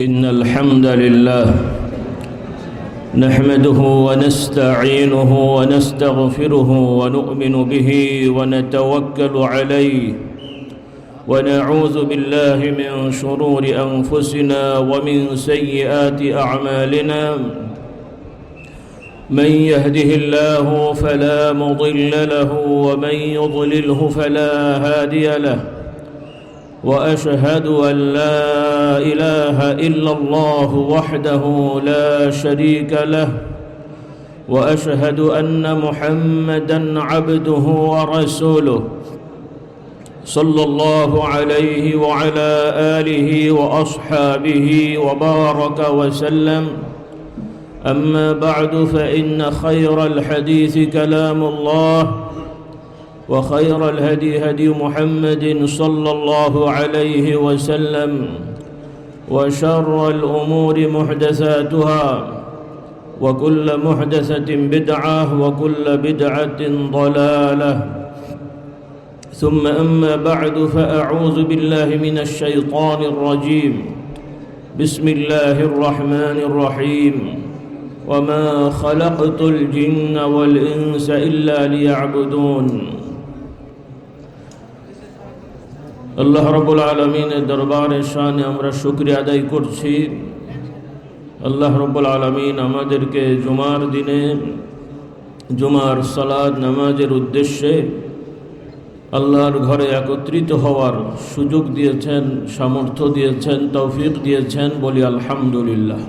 إن الحمد لله نحمده ونستعينه ونستغفره ونؤمن به ونتوكل عليه ونعوذ بالله من شرور أنفسنا ومن سيئات أعمالنا من يهده الله فلا مضل له ومن يضلله فلا هادي له وأشهد أن لا إله إلا الله وحده لا شريك له وأشهد أن محمدًا عبده ورسوله صلى الله عليه وعلى آله وأصحابه وبارك وسلم أما بعد فإن خير الحديث كلام الله وخير الهدي هدي محمد صلى الله عليه وسلم وشر الأمور محدثاتها وكل محدثة بدعة وكل بدعة ضلالة ثم أما بعد فأعوذ بالله من الشيطان الرجيم بسم الله الرحمن الرحيم وما خلقت الجن والإنس إلا ليعبدون আল্লাহ রাব্বুল আলামিনের দরবারে শানে আমরা শুকরিয়া আদায় করছি। আল্লাহ রাব্বুল আলামিন আমাদেরকে জুমার দিনে জুমার সালাত নামাজের উদ্দেশ্যে আল্লাহর ঘরে একত্রিত হওয়ার সুযোগ দিয়েছেন, সামর্থ্য দিয়েছেন, তৌফিক দিয়েছেন, বলি আলহামদুলিল্লাহ।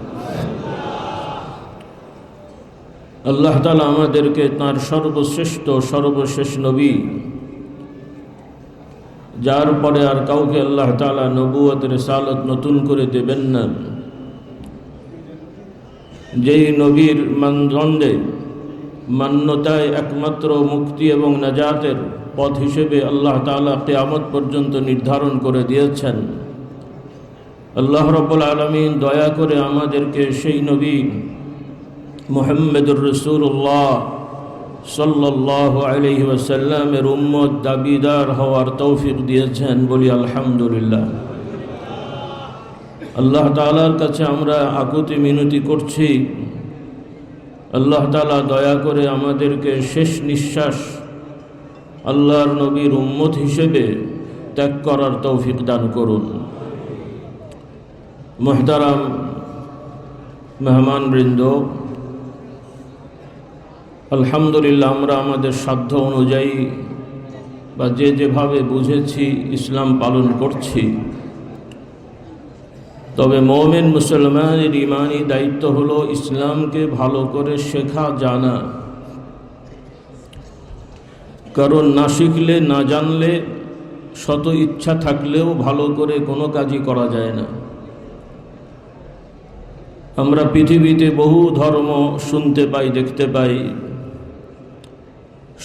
আল্লাহ তাআলা আমাদেরকে তাঁর সর্বশ্রেষ্ঠ সর্বশেষ নবী, যার পরে আর কাউকে আল্লাহ তাআলা নবুয়ত রিসালাত নতুন করে দেবেন না, যেই নবীর মানদণ্ডে মান্যতায় একমাত্র মুক্তি এবং নাজাতের পথ হিসেবে আল্লাহ তাআলা কিয়ামত পর্যন্ত নির্ধারণ করে দিয়েছেন। আল্লাহ রাব্বুল আলামিন দয়া করে আমাদেরকে সেই নবী মুহাম্মদুর রাসূলুল্লাহ সাল্লাল্লাহু আলাইহি ওয়াসাল্লামের উম্মত দাবিদার হওয়ার তৌফিক দিয়েছেন, বলি আলহামদুলিল্লাহ। আল্লাহ তাআলার কাছে আমরা আকুতি মিনতি করছি, আল্লাহ তাআলা দয়া করে আমাদেরকে শেষ নিঃশ্বাস আল্লাহর নবীর উম্মত হিসেবে ত্যাগ করার তৌফিক দান করুন। মুহতারাম মেহমানবৃন্দ, আলহামদুলিল্লাহ আমরা আমাদের সাধ্য অনুযায়ী বা যেভাবে বুঝেছি ইসলাম পালন করছি। তবে মুমিন মুসলমানের ঈমানি দায়িত্ব হলো ইসলামকে ভালো করে শেখা, জানা। কারণ না শিখলে, না জানলে, শত ইচ্ছা থাকলেও ভালো করে কোনো কাজই করা যায় না। আমরা পৃথিবীতে বহু ধর্ম শুনতে পাই, দেখতে পাই।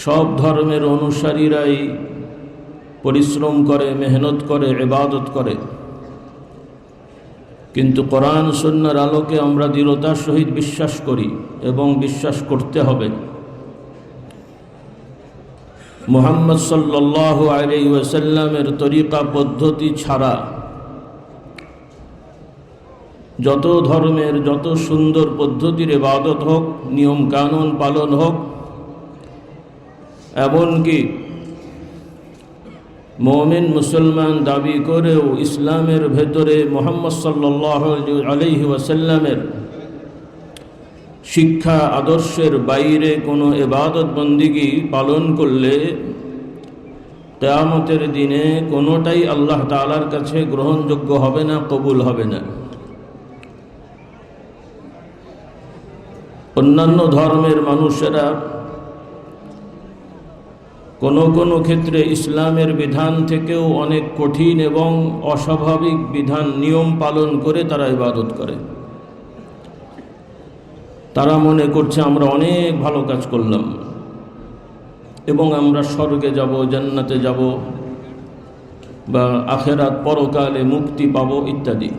সব ধর্মের অনুসারীরাই পরিশ্রম করে, মেহনত করে, ইবাদত করে। কিন্তু কোরআন সুন্নাহর আলোকে আমরা দৃঢ়তার সহিত বিশ্বাস করি এবং বিশ্বাস করতে হবে, মুহাম্মদ সাল্লাল্লাহু আলাইহি ওয়াসাল্লামের তরিকা পদ্ধতি ছাড়া যত ধর্মের যত সুন্দর পদ্ধতির ইবাদত হোক, নিয়ম কানুন পালন হোক, এমনকি মুমিন মুসলমান দাবি করেও ইসলামের ভেতরে মুহাম্মদ সাল্লাল্লাহু আলাইহি ওয়াসাল্লামের শিক্ষা আদর্শের বাইরে কোনো ইবাদত বন্দিগি পালন করলে কিয়ামতের দিনে কোনোটাই আল্লাহ তাআলার কাছে গ্রহণযোগ্য হবে না, কবুল হবে না। অন্যান্য ধর্মের মানুষেরা কোনো ক্ষেত্রে ইসলামের বিধান থেকেও অনেক কঠিন এবং অস্বাভাবিক বিধান নিয়ম পালন করে তারা ইবাদত করে। তারা মনে করছে আমরা অনেক ভালো কাজ করলাম এবং আমরা স্বর্গে যাব, জান্নাতে যাব বা আখিরাত পরকালে মুক্তি পাব ইত্যাদি।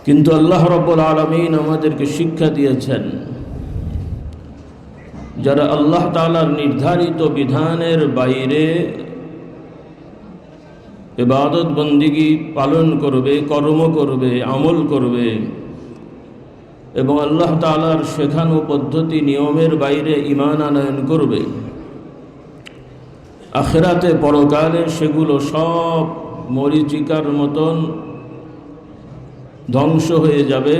কিন্তু আল্লাহ রাব্বুল আলামিন আমাদেরকে শিক্ষা দিয়েছেন, যারা আল্লাহ তাআলার নির্ধারিত বিধানের বাইরে ইবাদত বন্দিগি পালন করবে, কর্ম করবে, আমল করবে এবং আল্লাহ তাআলার শেখানো পদ্ধতি নিয়মের বাইরে ঈমান আনয়ন করবে, আখিরাতে পরকালে সেগুলো সব মরীচিকার মতন ধ্বংস হয়ে যাবে,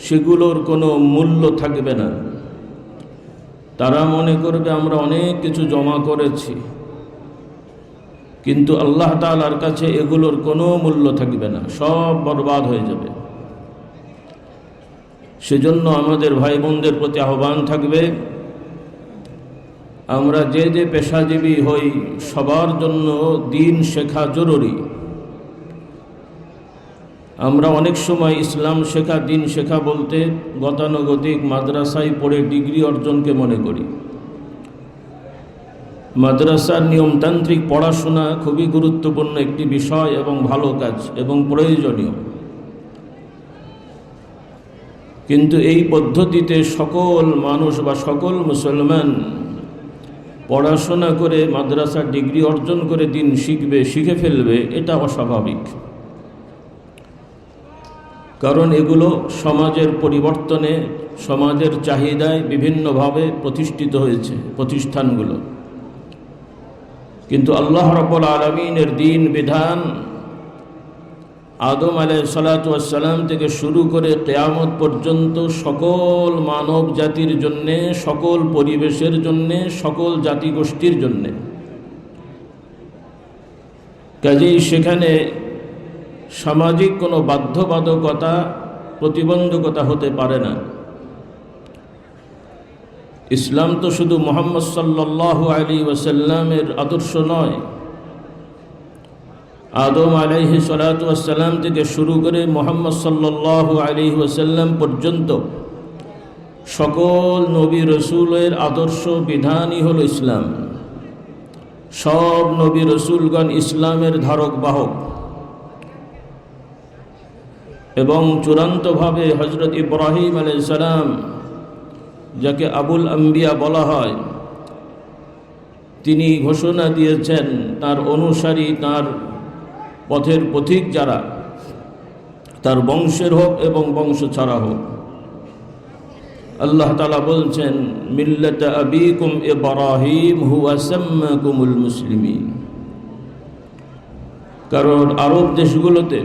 সেগুলোর কোনো মূল্য থাকবে না। তারা মনে করবে আমরা অনেক কিছু জমা করেছি, কিন্তু আল্লাহ তাআলার কাছে এগুলোর কোনো মূল্য থাকবে না, সব বরবাদ হয়ে যাবে। সেজন্য আমাদের ভাই বোনদের প্রতি আহ্বান থাকবে, আমরা যে যে পেশাজীবী হই সবার জন্য দিন শেখা জরুরি। আমরা অনেক সময় ইসলাম শেখা, দিন শেখা বলতে গতানুগতিক মাদ্রাসায় পড়ে ডিগ্রি অর্জনকে মনে করি। মাদ্রাসার নিয়মতান্ত্রিক পড়াশোনা খুবই গুরুত্বপূর্ণ একটি বিষয় এবং ভালো কাজ এবং প্রয়োজনীয়, কিন্তু এই পদ্ধতিতে সকল মানুষ বা সকল মুসলমান পড়াশোনা করে মাদ্রাসার ডিগ্রি অর্জন করে দিন শিখবে, শিখে ফেলবে, এটা অস্বাভাবিক। কারণ এগুলো সমাজের পরিবর্তনে, সমাজের চাহিদায় বিভিন্নভাবে প্রতিষ্ঠিত হয়েছে প্রতিষ্ঠানগুলো, কিন্তু আল্লাহ রাব্বুল আলামিনের দ্বীন বিধান আদম আলাইহিসসালাতু ওয়াসসালাম থেকে শুরু করে কিয়ামত পর্যন্ত সকল মানব জাতির জন্যে, সকল পরিবেশের জন্যে, সকল জাতিগোষ্ঠীর জন্যে। কাজেই সেখানে সামাজিক কোনো বাধ্যবাধকতা, প্রতিবন্ধকতা হতে পারে না। ইসলাম তো শুধু মুহাম্মদ সাল্লাল্লাহু আলাইহি ওয়াসাল্লামের আদর্শ নয়, আদম আলাইহিসসালাতু ওয়াসসালাম থেকে শুরু করে মুহাম্মদ সাল্লাল্লাহু আলাইহি ওয়াসাল্লাম পর্যন্ত সকল নবী রসুলের আদর্শ বিধানই হলো ইসলাম। সব নবী রসুলগণ ইসলামের ধারক বাহক এবং চূড়ান্তভাবে হযরত ইব্রাহিম আলাইহিস সালাম, যাকে আবুল আম্বিয়া বলা হয়, তিনি ঘোষণা দিয়েছেন তার অনুসারী, তার পথের পথিক যারা, তার বংশের হোক এবং বংশ ছাড়া হোক, আল্লাহ তাআলা বলছেন মিল্লাতা আবিকুম ইব্রাহিম হুয়া সাম্মাকুমুল মুসলিমিন। কারণ আরব দেশগুলোতে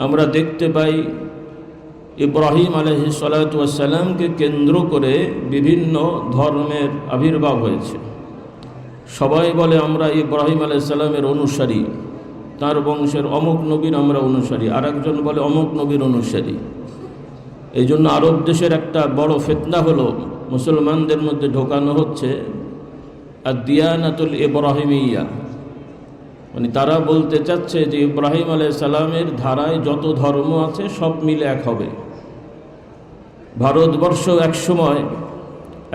আমরা দেখতে পাই ইব্রাহিম আলাইহিসসালাতু ওয়াসসালামকে কেন্দ্র করে বিভিন্ন ধর্মের আবির্ভাব হয়েছে। সবাই বলে আমরা ইব্রাহিম আলাইহিস সালামের অনুসারী, তার বংশের অমুক নবীর আমরা অনুসারী, আরেকজন বলে অমুক নবীর অনুসারী। এই জন্য আরব দেশের একটা বড় ফিতনা হলো মুসলমানদের মধ্যে ঢোকানো হচ্ছে আদ-দিয়ানাতুল ইব্রাহিমিয়া, মানে তারা বলতে চাচ্ছে যে ইব্রাহিম আলাইহিস সালামের ধারায় যত ধর্ম আছে সব মিলে এক হবে। ভারতবর্ষ এক সময়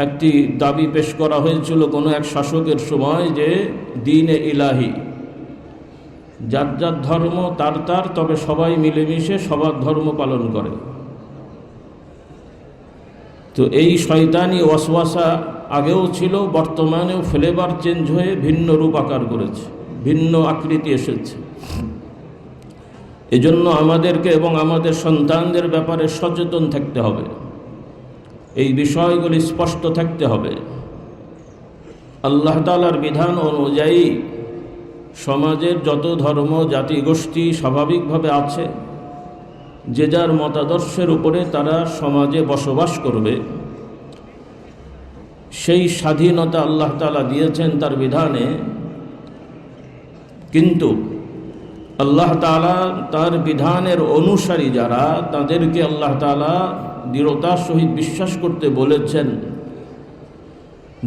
একটি দাবি পেশ করা হয়েছিল কোনো এক শাসকের সময় যে দ্বীনে ইলাহি, যার যার ধর্ম তার তার, তবে সবাই মিলেমিশে সবার ধর্ম পালন করে। তো এই শয়তানি ওয়াসওয়াসা আগেও ছিল, বর্তমানেও ফ্লেভার চেঞ্জ হয়ে ভিন্ন রূপ আকার করেছে, ভিন্ন আকৃতি এসেছে। এজন্য আমাদেরকে এবং আমাদের সন্তানদের ব্যাপারে সচেতন থাকতে হবে, এই বিষয়গুলি স্পষ্ট থাকতে হবে। আল্লাহ তাআলার বিধান অনুযায়ী সমাজের যত ধর্ম জাতিগোষ্ঠী স্বাভাবিকভাবে আছে, যে যার মতাদর্শের উপরে তারা সমাজে বসবাস করবে, সেই স্বাধীনতা আল্লাহ তাআলা দিয়েছেন তার বিধানে। কিন্তু আল্লাহ তাআলা তার বিধানের অনুসারী যারা, তাদেরকে আল্লাহ তাআলা দৃঢ়তার সহিত বিশ্বাস করতে বলেছেন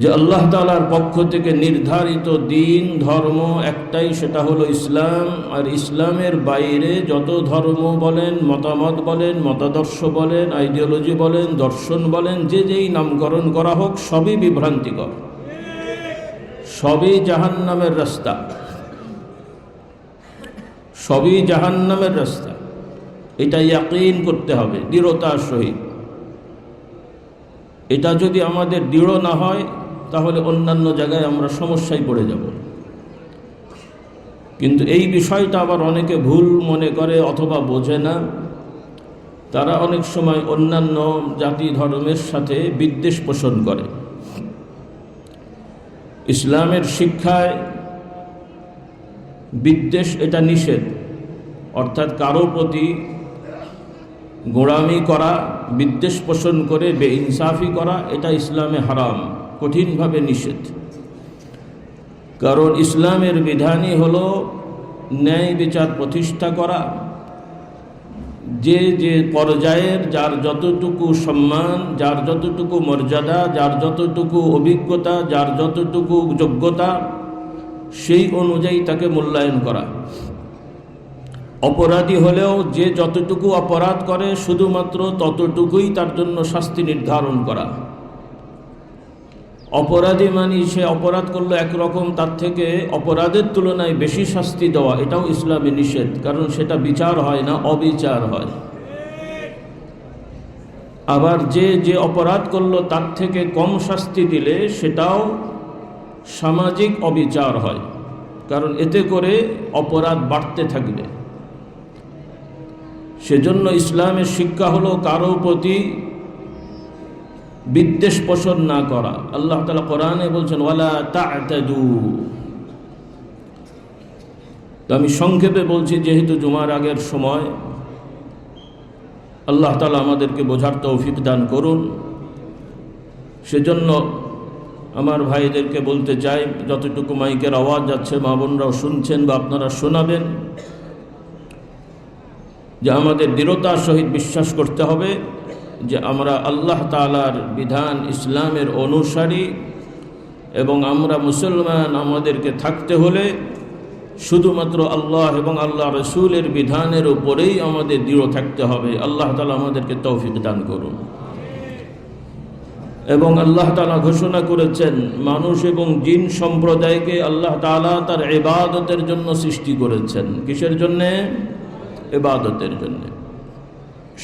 যে আল্লাহ তাআলার পক্ষ থেকে নির্ধারিত দিন ধর্ম একটাই, সেটা হলো ইসলাম। আর ইসলামের বাইরে যত ধর্ম বলেন, মতামত বলেন, মতাদর্শ বলেন, আইডিওলজি বলেন, দর্শন বলেন, যে যেই নামকরণ করা হোক, সবই বিভ্রান্তিকর, সবই জাহান্নামের রাস্তা, সবই জাহান্নামের রাস্তা। এটা ইয়াকিন করতে হবে দৃঢ়তার সহিত। এটা যদি আমাদের দৃঢ় না হয়, তাহলে অন্যান্য জায়গায় আমরা সমস্যায় পড়ে যাব। কিন্তু এই বিষয়টা আবার অনেকে ভুল মনে করে অথবা বোঝে না। তারা অনেক সময় অন্যান্য জাতি ধর্মের সাথে বিদ্বেষ পোষণ করে। ইসলামের শিক্ষায় বিদ্বেষ এটা নিষেধ, অর্থাৎ কারো প্রতি গোঁড়ামি করা, বিদ্বেষ পোষণ করে বেইনসাফি করা, এটা ইসলামে হারাম, কঠিনভাবে নিষেধ। কারণ ইসলামের বিধানই হলো ন্যায় বিচার প্রতিষ্ঠা করা। যে যে পর্যায়ের যার যতটুকু সম্মান, যার যতটুকু মর্যাদা, যার যতটুকু অভিজ্ঞতা, যার যতটুকু যোগ্যতা, সেই অনুযায়ী তাকে মূল্যায়ন করা। অপরাধী হলেও যে যতটুকু অপরাধ করে শুধুমাত্র ততটুকুই তার জন্য শাস্তি নির্ধারণ করা। অপরাধী মানে সে অপরাধ করলো একরকম, তার থেকে অপরাধের তুলনায় বেশি শাস্তি দেওয়া, এটাও ইসলামে নিষেধ। কারণ সেটা বিচার হয় না, অবিচার হয়। আবার যে যে অপরাধ করলো তার থেকে কম শাস্তি দিলে সেটাও সামাজিক অবিচার হয়, কারণ এতে করে অপরাধ বাড়তে থাকবে। সেজন্য ইসলামের শিক্ষা হলো কারো প্রতি বিদ্বেষ পোষণ না করা। আল্লাহ তাআলা কোরআনে বলছেন ওয়ালা তা'তাদু। তো আমি সংক্ষেপে বলছি, যেহেতু জুমার আগের সময়। আল্লাহ তাআলা আমাদেরকে বোঝার তৌফিক দান করুন। সেজন্য আমার ভাইদেরকে বলতে চাই, যতটুকু মাইকের আওয়াজ যাচ্ছে মা বোনরাও শুনছেন বা আপনারা শোনাবেন, যে আমাদের দৃঢ়তার সহিত বিশ্বাস করতে হবে যে আমরা আল্লাহ তাআলার বিধান ইসলামের অনুসারী, এবং আমরা মুসলমান। আমাদেরকে থাকতে হলে শুধুমাত্র আল্লাহ এবং আল্লাহ রসুলের বিধানের উপরেই আমাদের দৃঢ় থাকতে হবে। আল্লাহ তাআলা আমাদেরকে তৌফিক দান করুন। এবং আল্লাহ তাআলা ঘোষণা করেছেন, মানুষ এবং জিন সম্প্রদায়কে আল্লাহ তাআলা তার ইবাদতের জন্য সৃষ্টি করেছেন। কিসের জন্যে? ইবাদতের জন্য।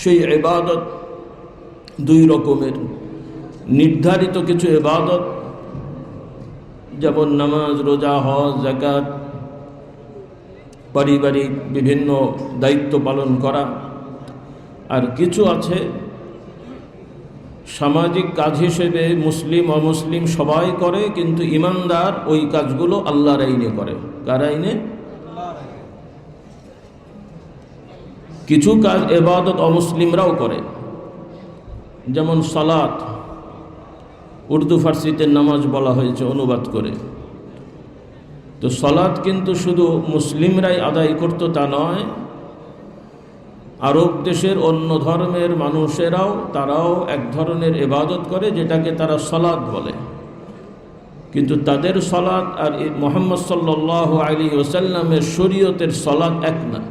সেই ইবাদত দুই রকমের। নির্ধারিত কিছু ইবাদত, যেমন নামাজ, রোজা, হজ, যাকাত, পারিবারিক বিভিন্ন দায়িত্ব পালন করা। আর কিছু আছে সামাজিক কাজ হিসেবে মুসলিম অমুসলিম সবাই করে, কিন্তু ইমানদার ওই কাজগুলো আল্লাহর আইনে করে। কার আইনে? কিছু কাজ ইবাদত অমুসলিমরাও করে, যেমন সালাত, উর্দু ফার্সিতে নামাজ বলা হয়েছে অনুবাদ করে। তো সালাত কিন্তু শুধু মুসলিমরাই আদায় করতো তা নয়, আরব দেশের অন্য ধর্মের মানুষেরাও, তারাও এক ধরনের ইবাদত করে, যেটাকে তারা সালাত বলে। কিন্তু তাদের সালাত আর মুহাম্মদ সাল্লাল্লাহু আলাইহি ওয়াসাল্লামের শরীয়তের সালাত এক না,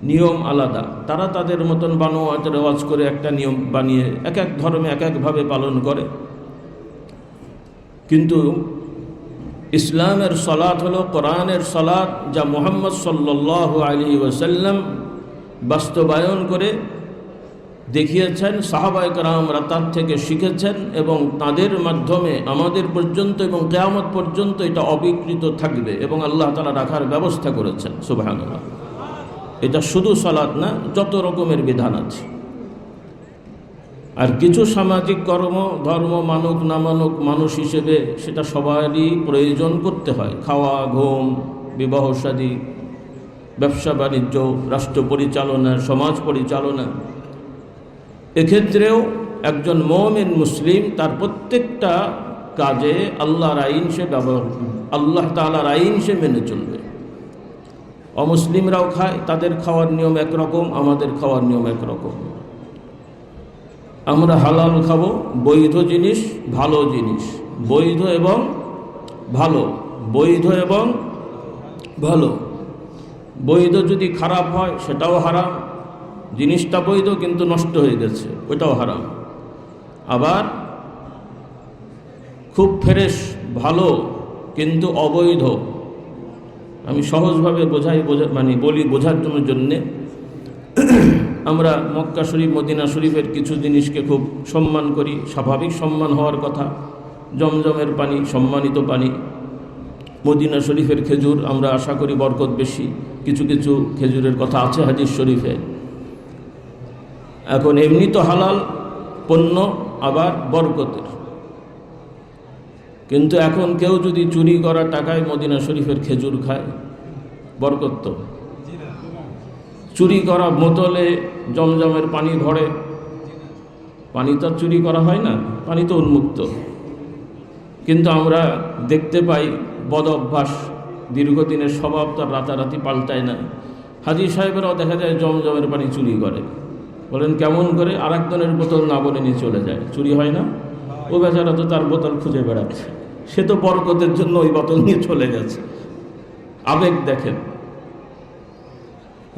নিয়ম আলাদা। তারা তাদের মতন বানোয়াট রেওয়াজ করে একটা নিয়ম বানিয়ে এক এক ধর্মে এক একভাবে পালন করে। কিন্তু ইসলামের সালাত হলো কোরআনের সালাত, যা মুহাম্মদ সাল্লাল্লাহু আলাইহি ওয়াসাল্লাম বাস্তবায়ন করে দেখিয়েছেন। সাহাবায়ে কেরামরা তার থেকে শিখেছেন, এবং তাদের মাধ্যমে আমাদের পর্যন্ত এবং কিয়ামত পর্যন্ত এটা অবিকৃত থাকবে, এবং আল্লাহ তাআলা রাখার ব্যবস্থা করেছেন। সুবহানাল্লাহ। এটা শুধু সালাত না, যত রকমের বিধান আছে। আর কিছু সামাজিক কর্ম, ধর্ম মানুক না মানুক, মানুষ হিসেবে সেটা সবারই প্রয়োজন করতে হয়। খাওয়া, ঘুম, বিবাহ শাদী, ব্যবসা বাণিজ্য, রাষ্ট্র পরিচালনা, সমাজ পরিচালনা, এক্ষেত্রেও একজন মুমিন মুসলিম তার প্রত্যেকটা কাজে আল্লাহর আইন সে আল্লাহ তাআলার আইন সে মেনে চলবে। অমুসলিমরাও খায়, তাদের খাওয়ার নিয়ম একরকম, আমাদের খাওয়ার নিয়ম একরকম। আমরা হালাল খাবো, বৈধ জিনিস, ভালো জিনিস, বৈধ এবং ভালো, বৈধ এবং ভালো। বৈধ যদি খারাপ হয় সেটাও হারাম, জিনিসটা বৈধ কিন্তু নষ্ট হয়ে গেছে ওটাও হারাম। আবার খুব ফ্রেশ ভালো কিন্তু অবৈধ, আমি সহজভাবে বলি বোঝার জন্যে, আমরা মক্কা শরীফ, মদিনা শরীফের কিছু জিনিসকে খুব সম্মান করি, স্বাভাবিক সম্মান হওয়ার কথা। জমজমের পানি সম্মানিত পানি, মদিনা শরীফের খেজুর আমরা আশা করি বরকত বেশি, কিছু কিছু খেজুরের কথা আছে হাদিস শরীফে। এখন এমনি তো হালাল পণ্য, আবার বরকতের। কিন্তু এখন কেউ যদি চুরি করা টাকায় মদিনা শরীফের খেজুর খায়, বরকত তো। চুরি করা বোতলে জমজমের পানি ভরে, পানি তো চুরি করা হয় না, পানি তো উন্মুক্ত। কিন্তু আমরা দেখতে পাই বদ অভ্যাস, দীর্ঘদিনের স্বভাব তার রাতারাতি পাল্টায় না। হাজী সাহেবেরাও দেখা যায় জমজমের পানি চুরি করে। বলেন কেমন করে? আর একজনের বোতল না বলে নিয়ে চলে যায়। চুরি হয় না? ও বেচারা তো তার বোতল খুঁজে বেড়াচ্ছে, সে তো বরকতের জন্য ওই বোতল নিয়ে চলে গেছে। আবেগ দেখেন।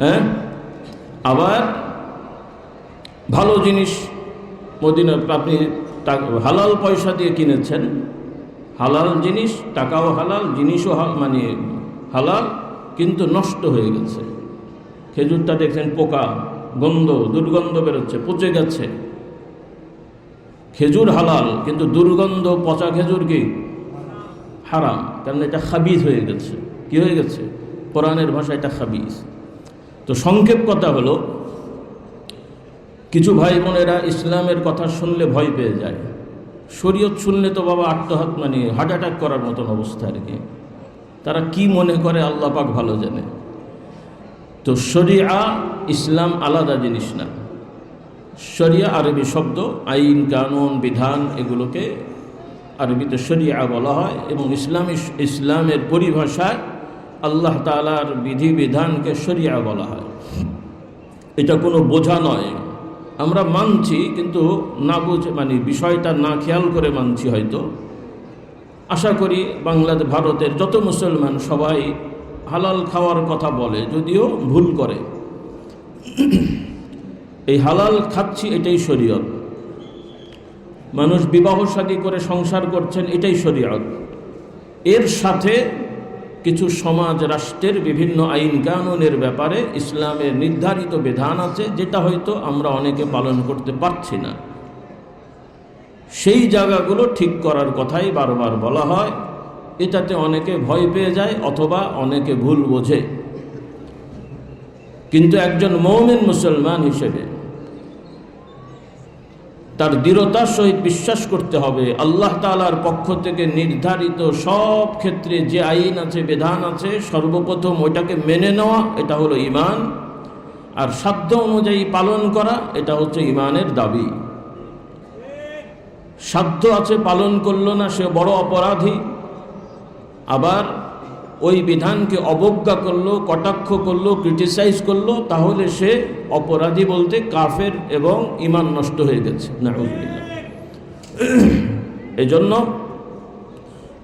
হ্যাঁ, আবার ভালো জিনিস মদিনার আপনি হালাল পয়সা দিয়ে কিনেছেন, হালাল জিনিস, টাকাও হালাল, জিনিসও মানে হালাল, কিন্তু নষ্ট হয়ে গেছে। খেজুরটা দেখছেন পোকা, গন্ধ, দুর্গন্ধ বেরোচ্ছে, পচে গেছে। খেজুর হালাল, কিন্তু দুর্গন্ধ পচা খেজুর কি হারাম, কারণ এটা খাবিজ হয়ে গেছে। কি হয়ে গেছে? কোরআনের ভাষায় এটা খাবিজ। তো সংক্ষেপ কথা হলো, কিছু ভাই বোনেরা ইসলামের কথা শুনলে ভয় পেয়ে যায়। শরীয়ত শুনলে তো বাবা আত্মহাত মানে হার্ট অ্যাটাক করার মতন অবস্থা আর কি। তারা কি মনে করে আল্লাহ পাক ভালো জানে। তো শরিয়া ইসলাম আলাদা জিনিস না। শরিয়া আরবি শব্দ, আইন কানুন বিধান, এগুলোকে আরবিতে শরিয়া বলা হয়, এবং ইসলামের পরিভাষায় আল্লাহ তাআলার বিধিবিধানকে শরিয়া বলা হয়। এটা কোনো বোঝা নয়। আমরা মানছি, কিন্তু না বুঝে মানে বিষয়টা না খেয়াল করে মানছি হয়তো। আশা করি বাংলাদেশ, ভারতের যত মুসলমান সবাই হালাল খাওয়ার কথা বলে, যদিও ভুল করে। এই হালাল খাচ্ছি, এটাই শরীয়ত। মানুষ বিবাহ শাদী করে সংসার করছেন, এটাই শরীয়ত। এর সাথে কিছু সমাজ রাষ্ট্রের বিভিন্ন আইন কানুনের ব্যাপারে ইসলামের নির্ধারিত বিধান আছে, যেটা হয়তো আমরা অনেকে পালন করতে পারছি না। সেই জায়গাগুলো ঠিক করার কথাই বারবার বলা হয়। এটাতে অনেকে ভয় পেয়ে যায়, অথবা অনেকে ভুল বোঝে। কিন্তু একজন মুমিন মুসলমান হিসেবে তার দৃঢ়তার সহিত বিশ্বাস করতে হবে, আল্লাহ তাআলার পক্ষ থেকে নির্ধারিত সব ক্ষেত্রে যে আইন আছে, বিধান আছে, সর্বপ্রথম ওইটাকে মেনে নেওয়া, এটা হলো ঈমান। আর সাধ্য অনুযায়ী পালন করা, এটা হচ্ছে ঈমানের দাবি। সাধ্য আছে, পালন করলো না, সে বড় অপরাধী। আবার ওই বিধানকে অবজ্ঞা করলো, কটাক্ষ করলো, ক্রিটিসাইজ করলো, তাহলে সে অপরাধী বলতে কাফের এবং ঈমান নষ্ট হয়ে গেছে। নাউযুবিল্লাহ। এজন্য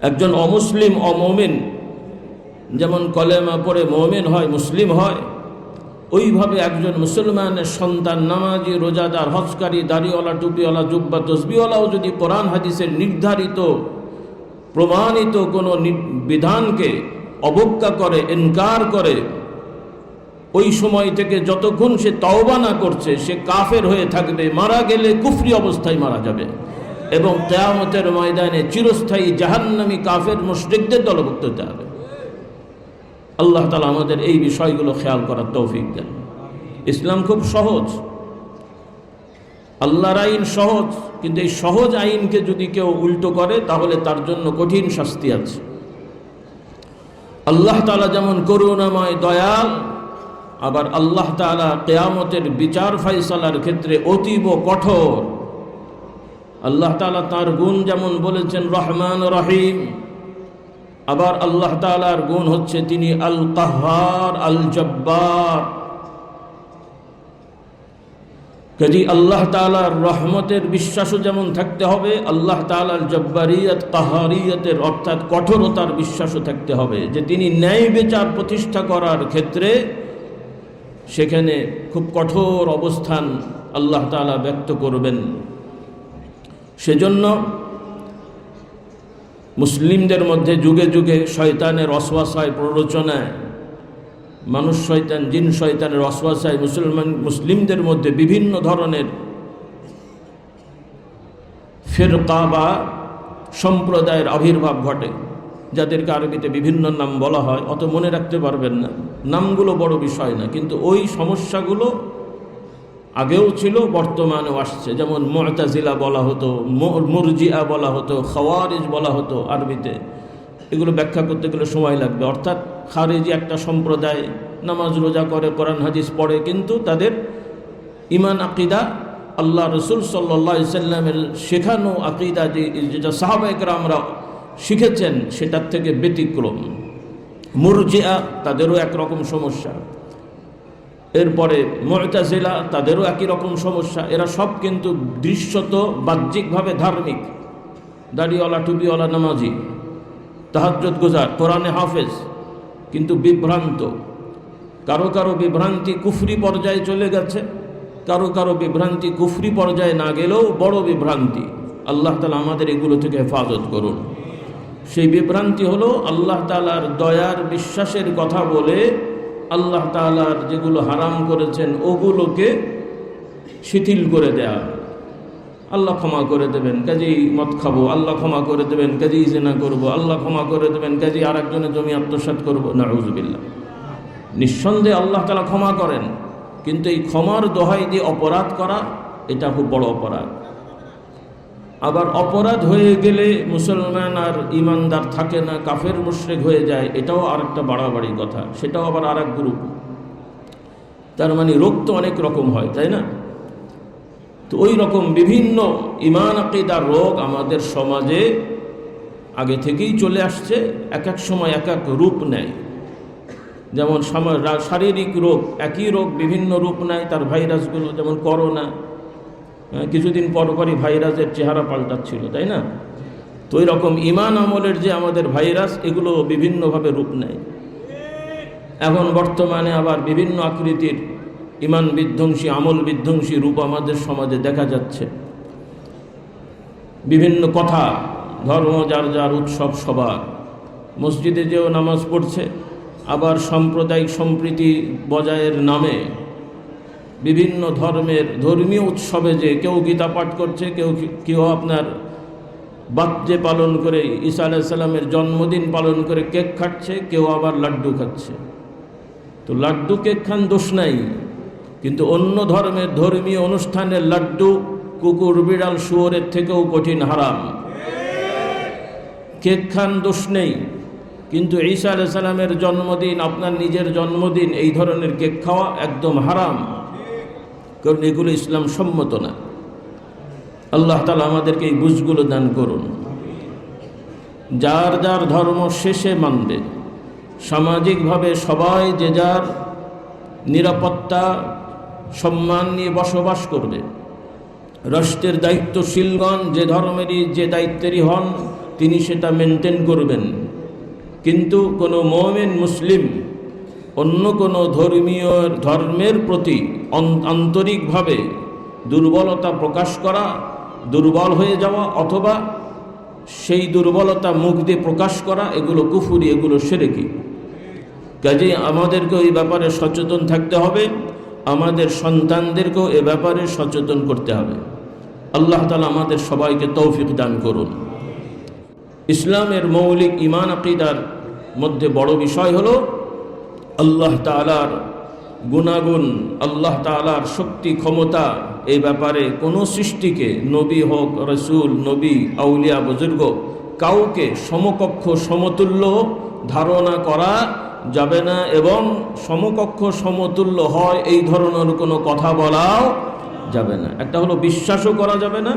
একজন অমুসলিম, অমুমিন যেমন কলেমা পড়ে মুমিন হয়, মুসলিম হয়, ওইভাবে একজন মুসলমানের সন্তান, নামাজি, রোজাদার, হজকারী, দাড়িওয়ালা, টুপিওয়ালা, জুব্বা, তসবিওয়ালাও যদি কোরআন হাদিসের নির্ধারিত প্রমাণিত কোনো বিধানকে অবজ্ঞা করে, ইনকার করে, ওই সময় থেকে যতক্ষণ সে তওবা না করছে, সে কাফের হয়ে থাকবে। মারা গেলে কুফরি অবস্থায় মারা যাবে, এবং কিয়ামতের ময়দানে চিরস্থায়ী জাহান্নামী কাফের মুশরিকদের দলভুক্ত হতে হবে। আল্লাহ তাআলা আমাদের এই বিষয়গুলো খেয়াল করার তৌফিক দেন। ইসলাম খুব সহজ, আল্লাহর আইন সহজ, কিন্তু এই সহজ আইনকে যদি কেউ উল্টো করে, তাহলে তার জন্য কঠিন শাস্তি আছে। আল্লাহ তাআলা যেমন করুণাময়, দয়াল, আবার আল্লাহ তাআলা কিয়ামতের বিচার ফায়সালার ক্ষেত্রে অতীব কঠোর। আল্লাহ তাআলা তার গুণ যেমন বলেছেন রহমান রহিম, আবার আল্লাহ তাআলার গুণ হচ্ছে তিনি আল কাহ্হার, আল জব্বার। কাজী আল্লাহ তাআলার রহমতের বিশ্বাসও যেমন থাকতে হবে, আল্লাহ তাআলার জব্বারিয়ত, কাহারিয়তের অর্থাৎ কঠোরতার বিশ্বাসও থাকতে হবে, যে তিনি ন্যায় বিচার প্রতিষ্ঠা করার ক্ষেত্রে সেখানে খুব কঠোর অবস্থান আল্লাহ তাআলা ব্যক্ত করবেন। সেজন্য মুসলিমদের মধ্যে যুগে যুগে শয়তানের ওয়াসওয়াসায়, প্ররোচনায়, মানুষ শয়তান, জিন শয়তানের ওয়াসওয়াসায় মুসলিমদের মধ্যে বিভিন্ন ধরনের ফিরকা বা সম্প্রদায়ের আবির্ভাব ঘটে। যাদেরকে আরবিতে বিভিন্ন নাম বলা হয়, অত মনে রাখতে পারবেন না, নামগুলো বড় বিষয় না, কিন্তু ওই সমস্যাগুলো আগেও ছিল, বর্তমানেও আসছে। যেমন মুতাজিলা বলা হতো, মুরজিআ বলা হতো, খাওয়ারিজ বলা হতো আরবিতে। এগুলো ব্যাখ্যা করতে গেলে সময় লাগবে। অর্থাৎ খারেজি একটা সম্প্রদায়, নামাজ রোজা করে, কোরআন হাদিস পড়ে, কিন্তু তাদের ইমান আকিদা আল্লাহ রসুল সাল্লাল্লাহু আলাইহি সাল্লামের শেখানো আকিদা যেটা সাহাবায়ে কেরামরা শিখেছেন সেটার থেকে ব্যতিক্রম। মুরজিআ তাদেরও একরকম সমস্যা, এরপরে মুতাজিলা তাদেরও একই রকম সমস্যা। এরা সব কিন্তু দৃশ্যত বাহ্যিকভাবে ধার্মিক, দাড়িওয়ালা, টুপিওয়ালা, নামাজি, তাহাজ্জুদ গুজার, কোরআনে হাফেজ, কিন্তু বিভ্রান্ত। কারো কারো বিভ্রান্তি কুফরি পর্যায়ে চলে গেছে, কারো কারো বিভ্রান্তি কুফরি পর্যায়ে না গেলেও বড় বিভ্রান্তি। আল্লাহ তাআলা আমাদের এগুলো থেকে হেফাজত করুন। সেই বিভ্রান্তি হলো আল্লাহ তাআলার দয়ার বিশ্বাসের কথা বলে আল্লাহ তাআলার যেগুলো হারাম করেছেন ওগুলোকে শিথিল করে দেয়া। আল্লাহ ক্ষমা করে দেবেন, কাজেই মদ খাবো, আল্লাহ ক্ষমা করে দেবেন, কাজেই জিনা করবো, আল্লাহ ক্ষমা করে দেবেন, কাজেই আর একজনের জমি আত্মসাৎ করবো। নাউযুবিল্লাহ। নিঃসন্দেহে আল্লাহ তাআলা ক্ষমা করেন, কিন্তু এই ক্ষমার দোহাই দিয়ে অপরাধ করা এটা খুব বড় অপরাধ। আবার অপরাধ হয়ে গেলে মুসলমান আর ইমানদার থাকে না, কাফের মুশরিক হয়ে যায়, এটাও আর একটা বাড়াবাড়ি কথা, সেটাও আবার আর এক গ্রুপ। তার মানে রোগ তো অনেক রকম হয়, তাই না? তো ওই রকম বিভিন্ন ইমান আকীদার রোগ আমাদের সমাজে আগে থেকেই চলে আসছে, এক এক সময় এক এক রূপ নেয়। যেমন শারীরিক রোগ, একই রোগ বিভিন্ন রূপ নেয় তার ভাইরাসগুলো। যেমন করোনা, কিছুদিন পরপরই ভাইরাসের চেহারা পাল্টাচ্ছিল, তাই না? তো ওই রকম ইমান আমলের যে আমাদের ভাইরাস, এগুলো বিভিন্নভাবে রূপ নেয়। এখন বর্তমানে আবার বিভিন্ন আকৃতির ইমান বিধ্বংসী, আমল বিধ্বংসী রূপ আমাদের সমাজে দেখা যাচ্ছে। বিভিন্ন কথা, ধর্ম যার যার, উৎসব সবার, মসজিদে যেও নামাজ পড়ছে, আবার সাম্প্রদায়িক সম্প্রীতি বজায়ের নামে বিভিন্ন ধর্মের ধর্মীয় উৎসবে যে কেউ গীতা পাঠ করছে, কেউ আপনার বার্থডে পালন করে, ঈসা আলাইহিস সালামের জন্মদিন পালন করে কেক খাচ্ছে, কেউ আবার লাড্ডু খাচ্ছে। তো লাড্ডু কেক খান, দোষ নাই, কিন্তু অন্য ধর্মের ধর্মীয় অনুষ্ঠানের লাড্ডু কুকুর, বিড়াল, শুয়োরের থেকেও কঠিন হারাম। কেক খান, দোষ নেই, কিন্তু ঈসা আলাইহিস সালামের জন্মদিন, আপনার নিজের জন্মদিন, এই ধরনের কেক খাওয়া একদম হারাম, কারণ এগুলো ইসলাম সম্মত না। আল্লাহ তাআলা আমাদেরকে এই বুঝগুলো দান করুন। যার যার ধর্ম শেষে মানবে, সামাজিকভাবে সবাই যে যার নিরাপত্তা সম্মান নিয়ে বসবাস করবে। রাষ্ট্রের দায়িত্বশীলগণ যে ধর্মেরই, যে দায়িত্বেরই হন, তিনি সেটা মেনটেন করবেন। কিন্তু কোনো মুমিন মুসলিম অন্য কোনো ধর্মের প্রতি আন্তরিকভাবে দুর্বলতা প্রকাশ করা, দুর্বল হয়ে যাওয়া, অথবা সেই দুর্বলতা মুখ দিয়ে প্রকাশ করা, এগুলো কুফরি, এগুলো শিরকি। কাজেই আমাদেরকেও এই ব্যাপারে সচেতন থাকতে হবে, আমাদের সন্তানদেরকেও এ ব্যাপারে সচেতন করতে হবে। আল্লাহ তাআলা আমাদের সবাইকে তৌফিক দান করুন। ইসলামের মৌলিক ইমান আকীদার মধ্যে বড় বিষয় হলো আল্লাহ তাআলার গুণাগুণ, আল্লাহ তাআলার শক্তি, ক্ষমতা। এই ব্যাপারে কোনো সৃষ্টিকে, নবী হোক, রসুল, নবী, আউলিয়া, বুজুর্গ, কাউকে সমকক্ষ সমতুল্য ধারণা করা যাবে না, এবং সমকক্ষ সমতুল্য হয় এই ধরনের কোনো কথা বলাও যাবে না। একটা হলো বিশ্বাসও করা যাবে না,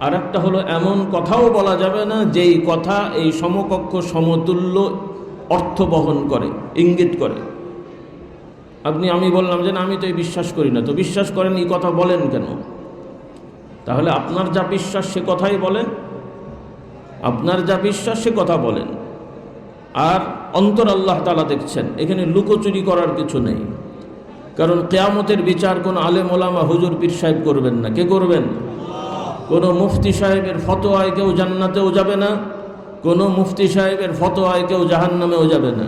আর একটা হলো এমন কথাও বলা যাবে না যেই কথা এই সমকক্ষ সমতুল্য অর্থ বহন করে, ইঙ্গিত করে। আমি বললাম যে না, আমি তো এই বিশ্বাস করি না, তো বিশ্বাস করেন, এই কথা বলেন কেন? তাহলে আপনার যা বিশ্বাস সে কথাই বলেন, আপনার যা বিশ্বাস সে কথা বলেন। আর অন্তর আল্লাহ তাআলা দেখছেন, এখানে লুকোচুরি করার কিছু নেই। কারণ কিয়ামতের বিচার কোনো আলেম ওলামা, হুজুর, পীর সাহেব করবেন না। কে করবেন? কোনো মুফতি সাহেবের ফতোয়ায় কেউ জান্নাতেও যাবে না, কোনো মুফতি সাহেবের ফতোয়ায় কেউ জাহান্নামেও যাবে না।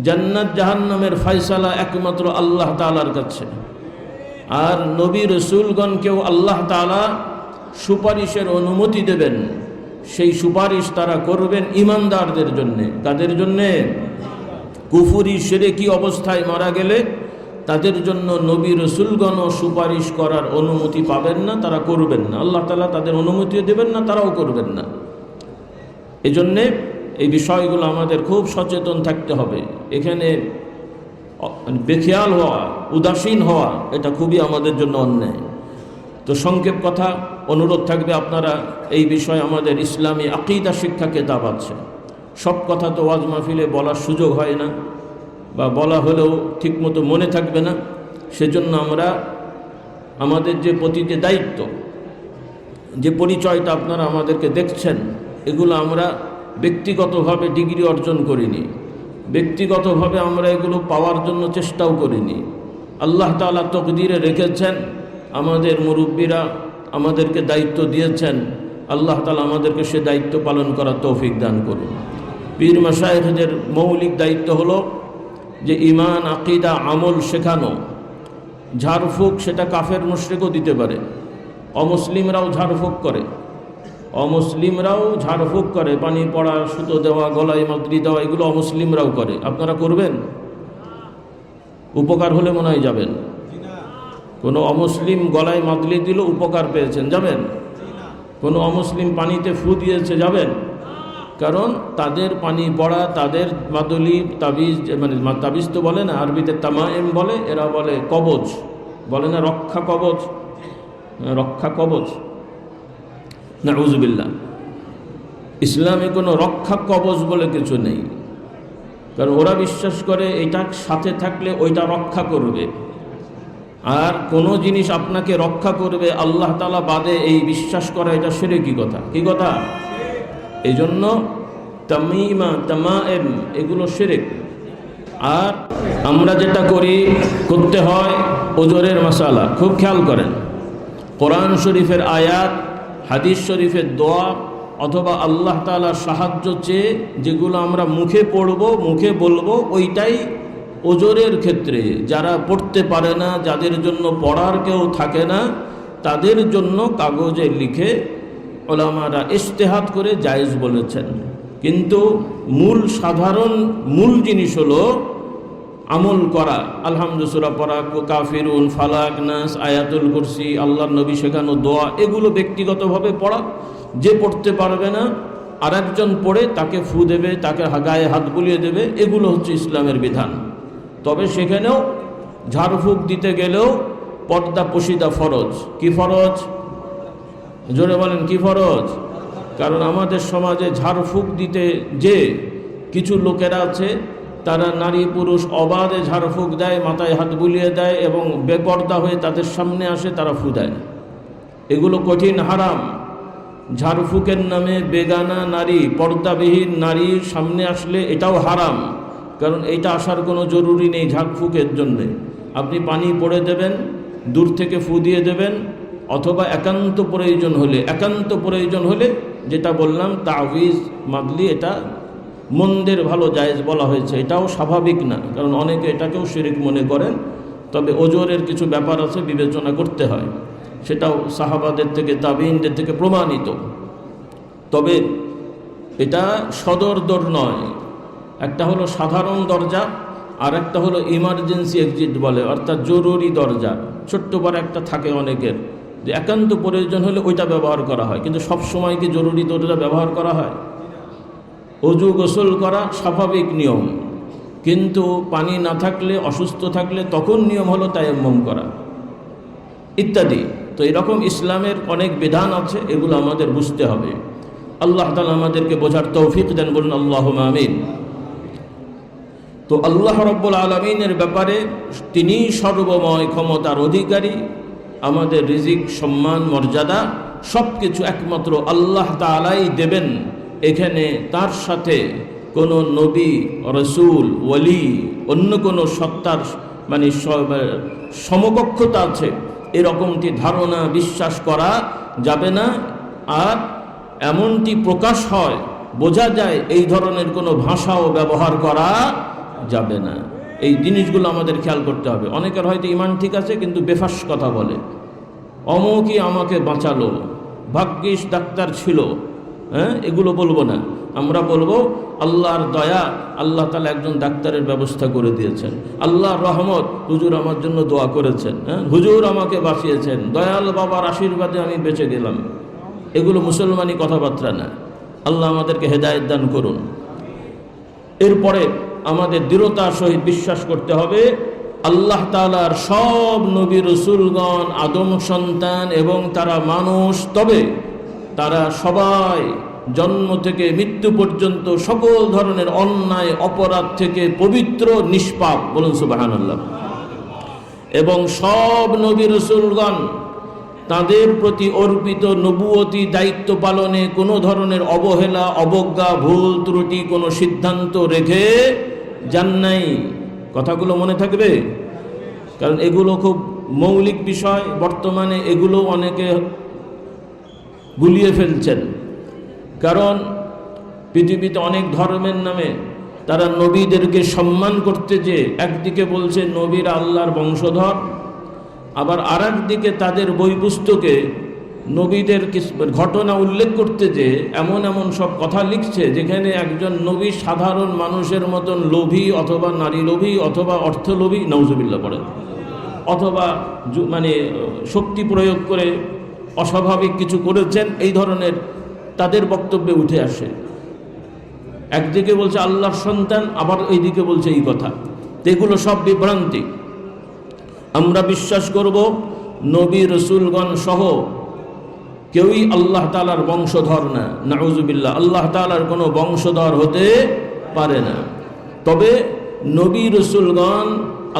জান্নাত জাহান্নামের ফয়সালা একমাত্র আল্লাহ তাআলার কাছে। আর নবী রসুলগণকেও আল্লাহ তাআলা সুপারিশের অনুমতি দেবেন, সেই সুপারিশ তারা করবেন ইমানদারদের জন্যে। কাদের জন্যে? কুফরি শিরকি অবস্থায় মারা গেলে তাদের জন্য নবী রসুলগণ সুপারিশ করার অনুমতি পাবেন না, তারা করবেন না। আল্লাহ তাআলা তাদের অনুমতিও দেবেন না, তারাও করবেন না। এজন্যে এই বিষয়গুলো আমাদের খুব সচেতন থাকতে হবে। এখানে বেখেয়াল হওয়া, উদাসীন হওয়া, এটা খুবই আমাদের জন্য অন্যায়। তো সংক্ষেপ কথা, অনুরোধ থাকবে আপনারা এই বিষয়ে আমাদের ইসলামী আকিদা শিক্ষা কিতাব আছে। সব কথা তো ওয়াজ মাহফিলে বলার সুযোগ হয় না, বা বলা হলেও ঠিকমতো মনে থাকবে না। সেজন্য আমরা আমাদের যে প্রতিটি দায়িত্ব, যে পরিচয়টা আপনারা আমাদেরকে দেখছেন, এগুলো আমরা ব্যক্তিগতভাবে ডিগ্রি অর্জন করিনি, ব্যক্তিগতভাবে আমরা এগুলো পাওয়ার জন্য চেষ্টাও করিনি। আল্লাহ তাআলা তকদিরে রেখেছেন, আমাদের মুরব্বীরা আমাদেরকে দায়িত্ব দিয়েছেন। আল্লাহ তাআলা আমাদেরকে সে দায়িত্ব পালন করার তৌফিক দান করুন। পীর মাশায়েখদের মৌলিক দায়িত্ব হলো যে ঈমান, আকিদা, আমল শেখানো। ঝাড়ফুঁক সেটা কাফের মুশরিকও দিতে পারে, অমুসলিমরাও ঝাড়ফুঁক করে, অমুসলিমরাও ঝাড়ফুঁক করে, পানি পড়া, সুতো দেওয়া, গলায় মাদরি দেওয়া, এগুলো অমুসলিমরাও করে। আপনারা করবেন? উপকার হলে মনে হয় যাবেন। কোনো অমুসলিম গলায় মাদলি দিল, উপকার পেয়েছেন, যাবেন? কোনো অমুসলিম পানিতে ফু দিয়েছে, যাবেন? কারণ তাদের পানি পড়া, তাদের মাদলি, তাবিজ, মানে তাবিজ তো বলে না, আরবিতে তামায়েম বলে, এরা বলে কবচ, বলে না রক্ষা কবচ, রক্ষা কবচ, নাউযুবিল্লাহ। ইসলামে কোনো রক্ষা কবচ বলে কিছু নেই, কারণ ওরা বিশ্বাস করে এটা সাথে থাকলে ওইটা রক্ষা করবে। আর কোনো জিনিস আপনাকে রক্ষা করবে আল্লাহ তাআলা বাদে, এই বিশ্বাস করা এটা শিরকি কথা। কি কথা? এই জন্য তামিমা, তামায়েম এগুলো শিরক। আর আমরা যেটা করি, করতে হয় ওজরের মাসালা, খুব খেয়াল করেন। কোরআন শরীফের আয়াত, হাদিস শরীফের দোয়া, অথবা আল্লাহ তাআলার সাহায্য চেয়ে যেগুলো আমরা মুখে পড়ব, মুখে বলবো, ওইটাই ওজরের ক্ষেত্রে যারা পড়তে পারে না, যাদের জন্য পড়ার কেউ থাকে না, তাদের জন্য কাগজে লিখে ওলামারা ইজতিহাদ করে জায়েজ বলেছেন। কিন্তু সাধারণ মূল জিনিস হলো আমল করা। আলহামদুলিল্লাহ সূরা পড়া, কাফিরুন, ফালাক, নাস, আয়াতুল কুরসি, আল্লাহর নবী শেখানো দোয়া, এগুলো ব্যক্তিগতভাবে পড়া। যে পড়তে পারবে না আরেকজন পড়ে তাকে ফু দেবে, তাকে গায়ে হাত বুলিয়ে দেবে, এগুলো হচ্ছে ইসলামের বিধান। তবে সেখানেও ঝাড়ফুঁক দিতে গেলেও পর্দা পশিদা ফরজ। কি ফরজ? জোরে বলেন, কি ফরজ? কারণ আমাদের সমাজে ঝাড়ফুঁক দিতে যে কিছু লোকেরা আছে, তারা নারী পুরুষ অবাধে ঝাড়ফুঁক দেয়, মাথায় হাত বুলিয়ে দেয় এবং বেপর্দা হয়ে তাদের সামনে আসে, তারা ফু দেয়। এগুলো কঠিন হারাম। ঝাড়ফুঁকের নামে বেগানা নারী, পর্দাবিহীন নারীর সামনে আসলে এটাও হারাম, কারণ এটা আসার কোনো জরুরি নেই ঝাড়ফুঁকের জন্যে। আপনি পানি পড়ে দেবেন, দূর থেকে ফু দিয়ে দেবেন, অথবা একান্ত প্রয়োজন হলে যেটা বললাম তাবিজ, মাদলি, এটা মন্দের ভালো জায়েজ বলা হয়েছে। এটাও স্বাভাবিক না, কারণ অনেকে এটাকেও শিরক মনে করেন। তবে ওজরের কিছু ব্যাপার আছে, বিবেচনা করতে হয়, সেটাও সাহাবাদের থেকে, তাবিঈনদের থেকে প্রমাণিত। তবে এটা সদর দর নয়, একটা হলো সাধারণ দরজা, আর একটা হলো ইমার্জেন্সি এক্সিট বলে, অর্থাৎ জরুরি দরজা। ছোট্ট বড় একটা থাকে অনেকের, যে একান্ত প্রয়োজন হলে ওইটা ব্যবহার করা হয়, কিন্তু সব সময় কি জরুরি দরজা ব্যবহার করা হয়? অজু গোসল করা স্বাভাবিক নিয়ম, কিন্তু পানি না থাকলে, অসুস্থ থাকলে তখন নিয়ম হলো তায়াম্মুম করা ইত্যাদি। তো এরকম ইসলামের অনেক বিধান আছে, এগুলো আমাদের বুঝতে হবে। আল্লাহ তাআলা আমাদেরকে বোঝার তৌফিক দেন, বলুন আল্লাহুম্মা আমিন। তো আল্লাহ রাব্বুল আলামিনের ব্যাপারে তিনি সর্বময় ক্ষমতার অধিকারী। আমাদের রিজিক, সম্মান, মর্যাদা সব কিছু একমাত্র আল্লাহ তাআলাই দেবেন। এখানে তার সাথে কোনো নবী, রসুল, ওয়ালি, অন্য কোনো সত্তার মানে সমকক্ষতা আছে এরকমটি ধারণা, বিশ্বাস করা যাবে না। আর এমনটি প্রকাশ হয়, বোঝা যায়, এই ধরনের কোনো ভাষাও ব্যবহার করা যাবে না। এই জিনিসগুলো আমাদের খেয়াল করতে হবে। অনেকের হয়তো ইমান ঠিক আছে, কিন্তু বেফাস কথা বলে, অমুকই আমাকে বাঁচালো, ভাগ্যিস ডাক্তার ছিল, এগুলো বলবো না। আমরা বলবো আল্লাহর দয়া, আল্লাহ তাআলা একজন ডাক্তারের ব্যবস্থা করে দিয়েছেন, আল্লাহর রহমত, হুজুর আমার জন্য দোয়া করেছেন, হুজুর আমাকে বাঁচিয়েছেন, দয়াল বাবার আশীর্বাদে আমি বেঁচে গেলাম। এগুলো মুসলমানি কথাবার্তা না। আল্লাহ আমাদেরকে হেদায়েত দান করুন। এরপরে আমাদের দৃঢ়তার সহিত বিশ্বাস করতে হবে আল্লাহ তাআলার সব নবী রাসূলগণ আদম সন্তান এবং তারা মানুষ, তবে তারা সবাই জন্ম থেকে মৃত্যু পর্যন্ত সকল ধরনের অন্যায় অপরাধ থেকে পবিত্র, নিষ্পাপ। বলুন সুবহানাল্লাহ। এবং সব নবী রাসূলগণ তাদের প্রতি অর্পিত নবুয়তি দায়িত্ব পালনে কোনো ধরনের অবহেলা, অবজ্ঞা, ভুল ত্রুটি কোনো সিদ্ধান্ত রেখে যান নাই। কথাগুলো মনে থাকবে, কারণ এগুলো খুব মৌলিক বিষয়। বর্তমানে এগুলো অনেকে গুলিয়ে ফেলছেন, কারণ পৃথিবীতে অনেক ধর্মের নামে তারা নবীদেরকে সম্মান করতে যে একদিকে বলছে নবীরা আল্লাহর বংশধর, আবার আর একদিকে তাদের বই পুস্তকে নবীদের ঘটনা উল্লেখ করতে যে এমন এমন সব কথা লিখছে যেখানে একজন নবী সাধারণ মানুষের মতন লোভী অথবা নারী লোভী অথবা অর্থ লোভী, নাউজুবিল্লাহ পড়ে, অথবা মানে শক্তি প্রয়োগ করে অস্বাভাবিক কিছু করেছেন, এই ধরনের তাদের বক্তব্যে উঠে আসে। একদিকে বলছে আল্লাহর সন্তান, আবার এইদিকে বলছে এই কথা। এগুলো সব বিভ্রান্তি। আমরা বিশ্বাস করব নবী রাসূলগণ সহ কেউই আল্লাহ তাআলার বংশধর না, নাউজুবিল্লাহ। আল্লাহ তাআলার কোনো বংশধর হতে পারে না। তবে নবী রাসূলগণ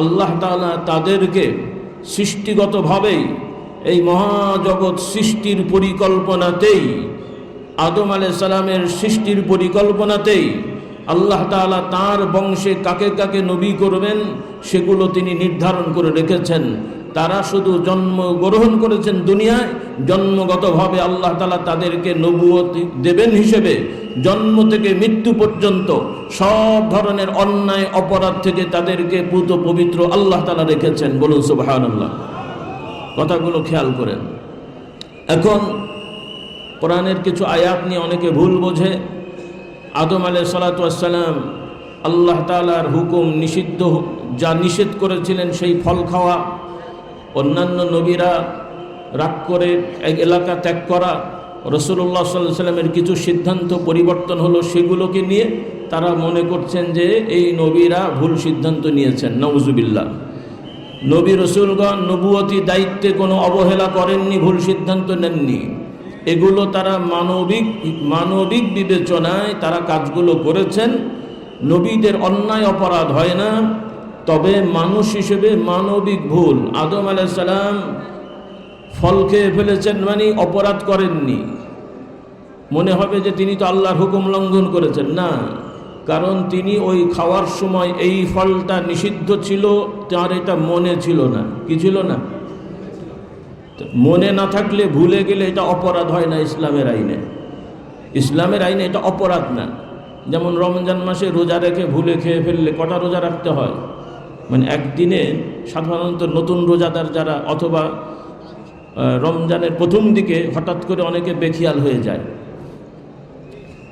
আল্লাহ তাআলা তাদেরকে সৃষ্টিগতভাবেই এই মহাজগৎ সৃষ্টির পরিকল্পনাতেই, আদম আলাইহিস সালামের সৃষ্টির পরিকল্পনাতেই আল্লাহ তাআলা তাঁর বংশে কাকে কাকে নবী করবেন সেগুলো তিনি নির্ধারণ করে রেখেছেন। তারা শুধু জন্মগ্রহণ করেছেন দুনিয়ায়, জন্মগতভাবে আল্লাহ তাআলা তাদেরকে নবুয়ত দেবেন হিসেবে জন্ম থেকে মৃত্যু পর্যন্ত সব ধরনের অন্যায় অপরাধ থেকে তাদেরকে পুত পবিত্র আল্লাহ তাআলা রেখেছেন। বলুন সুবহানাল্লাহ। কথাগুলো খেয়াল করেন। এখন কোরআনের কিছু আয়াত নিয়ে অনেকে ভুল বোঝে। আদম আলাইহিস সালাতু ওয়াস সালাম আল্লাহ তাআলার হুকুম নিষিদ্ধ, যা নিষেধ করেছিলেন সেই ফল খাওয়া, অন্যান্য নবীরা রাগ করে এক এলাকা ত্যাগ করা, রাসূলুল্লাহ সাল্লাল্লাহু আলাইহি ওয়াসাল্লামের কিছু সিদ্ধান্ত পরিবর্তন হলো, সেগুলোকে নিয়ে তারা মনে করছেন যে এই নবীরা ভুল সিদ্ধান্ত নিয়েছেন। নাউজুবিল্লাহ। নবী রাসূলগণ নবুয়তি দায়িত্বে কোনো অবহেলা করেননি, ভুল সিদ্ধান্ত নেননি। এগুলো তারা মানবিক বিবেচনায় তারা কাজগুলো করেছেন। নবীদের অন্যায় অপরাধ হয় না, তবে মানুষ হিসেবে মানবিক ভুল। আদম আলাইহিস সালাম ফল খেয়ে ফেলেছেন মানে অপরাধ করেননি। মনে হবে যে তিনি তো আল্লাহর হুকুম লঙ্ঘন করেছেন, না, কারণ তিনি ওই খাওয়ার সময় এই ফলটা নিষিদ্ধ ছিল, তার এটা মনে ছিল না। কি ছিল না? মনে না থাকলে, ভুলে গেলে এটা অপরাধ হয় না ইসলামের আইনে। ইসলামের আইনে এটা অপরাধ না। যেমন রমজান মাসে রোজা রেখে ভুলে খেয়ে ফেললে কটা রোজা রাখতে হয়? মানে একদিনে সাধারণত নতুন রোজাদার যারা, অথবা রমজানের প্রথম দিকে হঠাৎ করে অনেকে বেখিয়াল হয়ে যায়,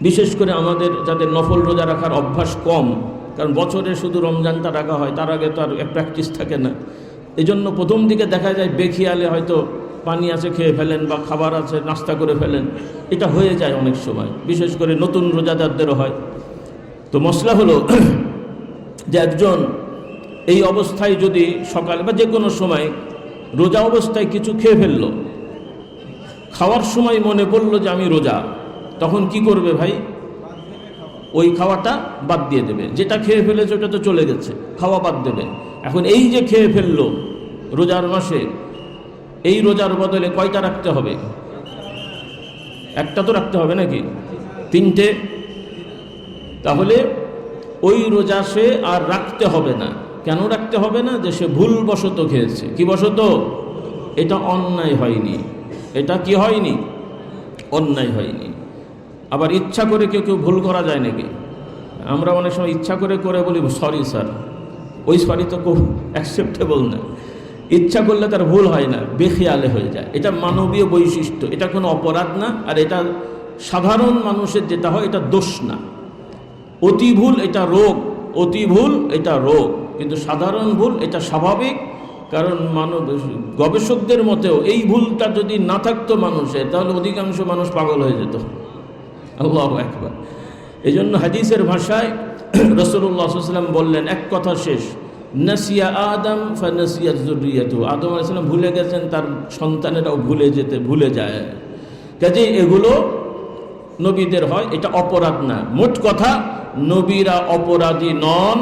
বিশেষ করে আমাদের যাদের নফল রোজা রাখার অভ্যাস কম, কারণ বছরে শুধু রমজানটা রাখা হয়, তার আগে তো আর প্র্যাকটিস থাকে না। এই জন্য প্রথম দিকে দেখা যায় বেখিয়ালে হয়তো পানি আছে খেয়ে ফেলেন বা খাবার আছে নাস্তা করে ফেলেন, এটা হয়ে যায় অনেক সময়, বিশেষ করে নতুন রোজাদারদেরও হয়। তো মসলা হলো যে একজন এই অবস্থায় যদি সকালে বা যে কোনো সময় রোজা অবস্থায় কিছু খেয়ে ফেললো, খাওয়ার সময় মনে পড়লো যে আমি রোজা, তখন কি করবে ভাই? ওই খাওয়াটা বাদ দিয়ে দেবে। যেটা খেয়ে ফেলেছে ওটা তো চলে গেছে, খাওয়া বাদ দেবে। এখন এই যে খেয়ে ফেললো রোজার মাসে, এই রোজার বদলে কয়টা রাখতে হবে? একটা তো রাখতে হবে নাকি? তিনটে। তাহলে ওই রোজা সে আর রাখতে হবে না। কেন রাখতে হবে না? যে সে ভুলবশত খেয়েছে। কি বশত? এটা অন্যায় হয়নি। এটা কি হয়নি? অন্যায় হয়নি। আবার ইচ্ছা করে কেউ কেউ ভুল করা যায় নাকি? আমরা অনেক সময় ইচ্ছা করে করে বলি সরি স্যার, ওই সরি তো খুব অ্যাকসেপ্টেবল না। ইচ্ছা করলে তার ভুল হয় না, বেখিয়ালে হয়ে যায়। এটা মানবীয় বৈশিষ্ট্য, এটা কোনো অপরাধ না। আর এটা সাধারণ মানুষের যেটা হয় এটা দোষ না, অতি ভুল এটা রোগ, অতি ভুল এটা রোগ, কিন্তু সাধারণ ভুল এটা স্বাভাবিক। কারণ গবেষকদের মতেও এই ভুলটা যদি না থাকতো মানুষের, তাহলে অধিকাংশ মানুষ পাগল হয়ে যেত। আল্লাহু আকবার। এই জন্য হাদিসের ভাষায় রাসূলুল্লাহ সাল্লাল্লাহু আলাইহি ওয়াসাল্লাম বললেন, এক কথা শেষ, নাসিয়া আদম ফানাসিয়াত যুররিয়াতু, আদম আলাইহিস সালাম ভুলে গেছেন, তার সন্তানেরাও ভুলে যায়। কাজেই এগুলো নবীদের হয়, এটা অপরাধ না। মোট কথা, নবীরা অপরাধী নন,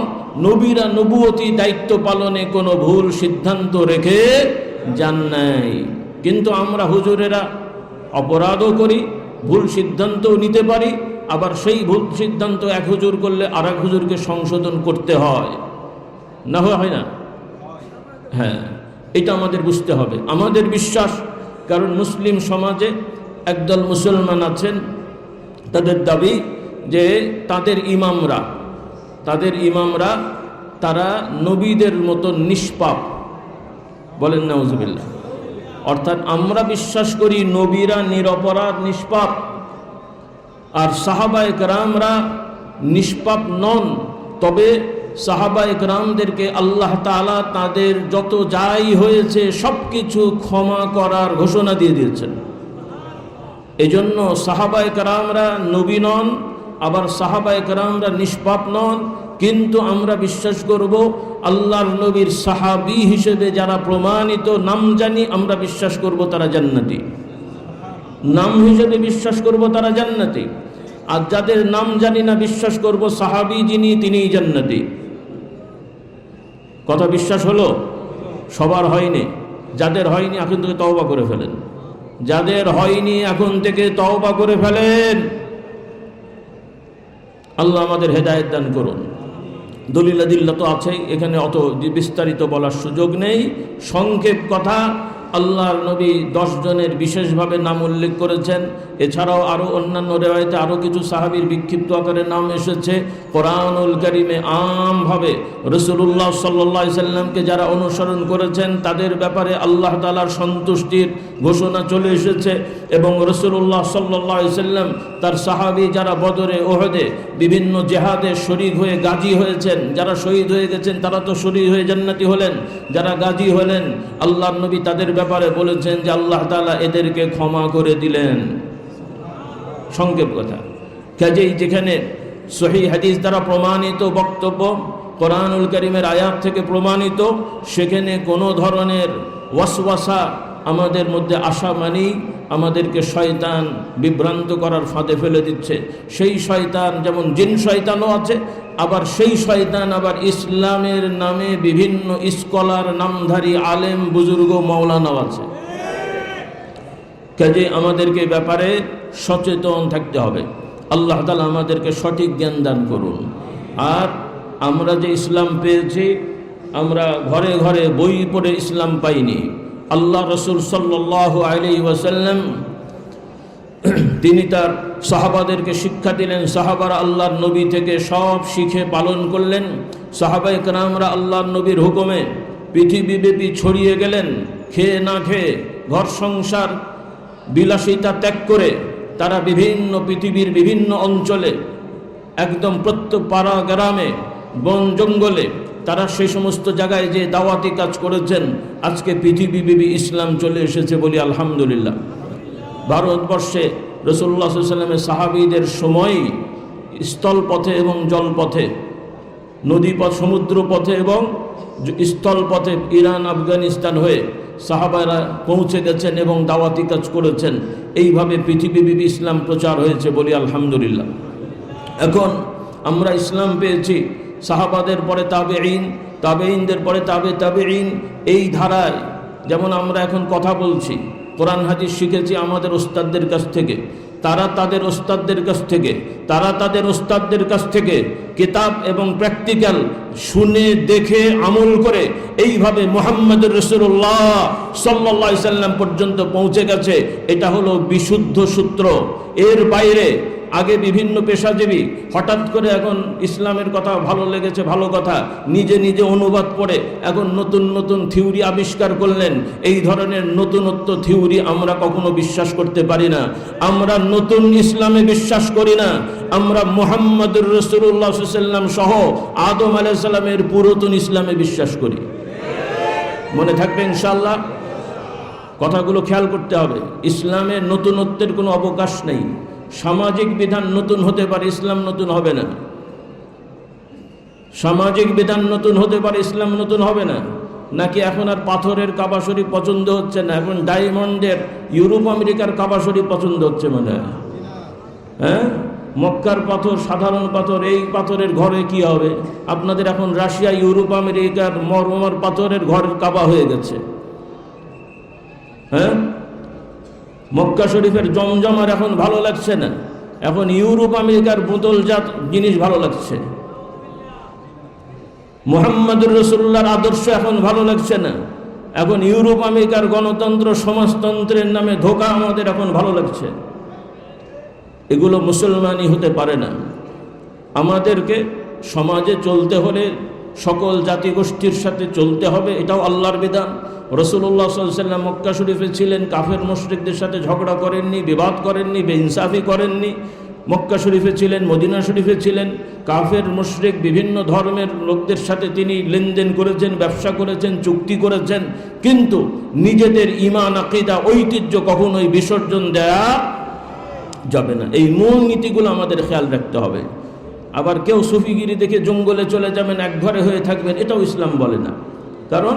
নবীরা নবুয়তি দায়িত্ব পালনে কোনো ভুল সিদ্ধান্ত রেখে যান নাই। কিন্তু আমরা হুজুরেরা অপরাধও করি, ভুল সিদ্ধান্তও নিতে পারি, আবার সেই ভুল সিদ্ধান্ত এক হুজুর করলে আর এক হুজুরকে সংশোধন করতে হয়, না হয় না? হ্যাঁ, এটা আমাদের বুঝতে হবে। আমাদের বিশ্বাস, কারণ মুসলিম সমাজে একদল মুসলমান আছেন, তাদের দাবি যে তাদের ইমামরা তারা নবীদের মতো নিষ্পাপ, বলেন নাউজুবিল্লাহ। অর্থাৎ আমরা বিশ্বাস করি নবীরা নিরপরাধ নিষ্পাপ, আর সাহাবায়ে কেরামরা নিষ্পাপ নন। তবে সাহাবায়ে কেরামদেরকে আল্লাহ তাআলা তাদের যত যাই হয়েছে সব কিছু ক্ষমা করার ঘোষণা দিয়ে দিয়েছেন। এজন্য সাহাবায়ে কেরামরা নবী নন, আবার সাহাবায়ে কেরামরা নিষ্পাপ নন, কিন্তু আমরা বিশ্বাস করব আল্লাহর নবীর সাহাবী হিসেবে যারা প্রমাণিত, নাম জানি, আমরা বিশ্বাস করব তারা জান্নাতি, নাম হিসেবে বিশ্বাস করব তারা জান্নাতি। আর যাদের নাম জানি না, বিশ্বাস করব সাহাবী যিনি, তিনিই জান্নাতি। কথা বিশ্বাস হলো? সবার হয়নি, যাদের হয়নি এখন থেকে তওবা করে ফেলেন, যাদের হয়নি এখন থেকে তওবা করে ফেলেন। আল্লাহ আমাদের হেদায়েত দান করুন। দলিল আদিল্লা তো আছেই, এখানে অত বিস্তারিত বলার সুযোগ নেই। সংক্ষেপ কথা, আল্লাহর নবী 10 জনের বিশেষভাবে নাম উল্লেখ করেছেন। এছাড়াও আরও অন্যান্য রেওয়ায়েতে আরও কিছু সাহাবীর বিক্ষিপ্ত আকারে নাম এসেছে। কোরআনুল কারীমে আমভাবে রাসূলুল্লাহ সাল্লাল্লাহু আলাইহি সাল্লামকে যারা অনুসরণ করেছেন তাদের ব্যাপারে আল্লাহ তাআলার সন্তুষ্টির ঘোষণা চলে এসেছে। এবং রাসূলুল্লাহ সাল্লাল্লাহু আলাইহি সাল্লাম তার সাহাবী যারা বদরে, ওহদে, বিভিন্ন জেহাদে শরীক হয়ে গাজী হয়েছেন, যারা শহীদ হয়ে গেছেন তারা তো শহীদ হয়ে জান্নাতি হলেন, যারা গাজী হলেন আল্লাহর নবী তাদের ব্যাপারে বলেছেন যে আল্লাহ তাআলা এদেরকে ক্ষমা করে দিলেন। সংক্ষেপ কথা। কাজেই যেখানে সহিহ হাদিস দ্বারা প্রমাণিত বক্তব্য, কোরআনুল কারীমের আয়াত থেকে প্রমাণিত, সেখানে কোনো ধরনের ওয়াসওয়াসা আমাদের মধ্যে আসা মানেই আমাদেরকে শয়তান বিভ্রান্ত করার ফাঁদে ফেলে দিচ্ছে। সেই শয়তান যেমন জিন শয়তানও আছে, আবার সেই শয়তান আবার ইসলামের নামে বিভিন্ন স্কলার, নামধারী আলেম, বুজুর্গ, মাওলানাও আছে। কাজে আমাদেরকে ব্যাপারে সচেতন থাকতে হবে। আল্লাহ তাআলা আমাদেরকে সঠিক জ্ঞান দান করুন। আর আমরা যে ইসলাম পেয়েছি, আমরা ঘরে ঘরে বই পড়ে ইসলাম পাইনি। আল্লাহ রসুল সাল্লাল্লাহু আলাইহি ওয়াসাল্লাম তিনি তার সাহাবাদেরকে শিক্ষা দিলেন, সাহাবারা আল্লাহর নবী থেকে সব শিখে পালন করলেন। সাহাবায়ে কেরামরা আল্লাহর নবীর হুকুমে পৃথিবীব্যাপী ছড়িয়ে গেলেন। খেয়ে না খেয়ে, ঘর সংসার বিলাসিতা ত্যাগ করে তারা বিভিন্ন পৃথিবীর বিভিন্ন অঞ্চলে, একদম প্রত্যেক পাড়া গ্রামে, বন জঙ্গলে তারা সেই সমস্ত জায়গায় যে দাওয়াতি কাজ করেছেন। আজকে পৃথিবীব্যাপী ইসলাম চলে এসেছে বলি আলহামদুলিল্লাহ। ভারতবর্ষে রাসূলুল্লাহ সাল্লাল্লাহু আলাইহি ওয়াসাল্লামের সাহাবীদের সময় স্থলপথে এবং জলপথে, নদীপথ, সমুদ্রপথে এবং স্থলপথে ইরান, আফগানিস্তান হয়ে সাহাবারা পৌঁছে গেছেন এবং দাওয়াতি কাজ করেছেন। এইভাবে পৃথিবীব্যাপী ইসলাম প্রচার হয়েছে বলি আলহামদুলিল্লাহ। এখন আমরা ইসলাম পেয়েছি সাহাবাদের পরে তাবেঈন, তাবেঈনদের পরে তাবেঈন, এই ধারায়। যেমন আমরা এখন কথা বলছি, কোরআন হাদিস শিখেছি আমাদের ওস্তাদদের কাছ থেকে, তারা তাদের ওস্তাদদের কাছ থেকে, তারা তাদের ওস্তাদদের কাছ থেকে কিতাব এবং প্র্যাকটিক্যাল শুনে দেখে আমল করে এইভাবে মুহাম্মদুর রাসূলুল্লাহ সাল্লাল্লাহু আলাইহি সাল্লাম পর্যন্ত পৌঁছে গেছে। এটা হলো বিশুদ্ধ সূত্র। এর বাইরে আগে বিভিন্ন পেশাজীবী, হঠাৎ করে এখন ইসলামের কথা ভালো লেগেছে, ভালো কথা, নিজে নিজে অনুবাদ পড়ে এখন নতুন নতুন থিওরি আবিষ্কার করলেন। এই ধরনের নতুনত্ব থিওরি আমরা কখনো বিশ্বাস করতে পারি না। আমরা নতুন ইসলামে বিশ্বাস করি না, আমরা মুহাম্মদুর রাসূলুল্লাহ সাল্লাল্লাহু আলাইহি ওয়াসাল্লাম সহ আদম আলাইহিস সালামের পুরাতন ইসলামে বিশ্বাস করি। মনে থাকবে ইনশাআল্লাহ। কথাগুলো খেয়াল করতে হবে। ইসলামে নতুনত্বের কোনো অবকাশ নেই। সামাজিক বিধান নতুন হতে পারে, ইসলাম নতুন হবে না। সামাজিক বিধান নতুন হতে পারে, ইসলাম নতুন হবে না। নাকি এখন আর পাথরের কাবা শরীফ পছন্দ হচ্ছে না, এখন ডায়মন্ডের ইউরোপ আমেরিকার কাবা শরীফ পছন্দ হচ্ছে মনে হয়। হ্যাঁ, মক্কার পাথর, সাধারণ পাথর, এই পাথরের ঘরে কি হবে? আপনাদের এখন রাশিয়া, ইউরোপ আমেরিকার মরমর পাথরের ঘর কাবা হয়ে গেছে। হ্যাঁ, মক্কা শরীফের জমজমার এখন ভালো লাগছে না, এখন ইউরোপ আমেরিকার বোতলজাত জিনিস ভালো লাগছে। মুহাম্মদুর রাসূলুল্লাহর আদর্শ এখন ভালো লাগছে না, এখন ইউরোপ আমেরিকার গণতন্ত্র সমাজতন্ত্রের নামে ধোঁকা আমাদের এখন ভালো লাগছে। এগুলো মুসলমানই হতে পারে না। আমাদেরকে সমাজে চলতে হলে সকল জাতিগোষ্ঠীর সাথে চলতে হবে, এটাও আল্লাহর বিধান। রাসূলুল্লাহ সাল্লাল্লাহু আলাইহি ওয়াসাল্লাম মক্কা শরীফে ছিলেন, কাফের মুশরিকদের সাথে ঝগড়া করেননি, বিবাদ করেননি, বেইনসাফি করেননি। মক্কা শরীফে ছিলেন, মদিনা শরীফে ছিলেন, কাফের মুশরিক বিভিন্ন ধর্মের লোকদের সাথে তিনি লেনদেন করেছেন, ব্যবসা করেছেন, চুক্তি করেছেন, কিন্তু নিজেদের ঈমান, আকীদা, ঐতিহ্য কখনোই বিসর্জন দেয়া যাবে না। এই মূল নীতিগুলো আমাদের খেয়াল রাখতে হবে। আবার কেউ সুফিগিরি দেখে জঙ্গলে চলে যাবেন, একঘরে হয়ে থাকবেন, এটাও ইসলাম বলে না। কারণ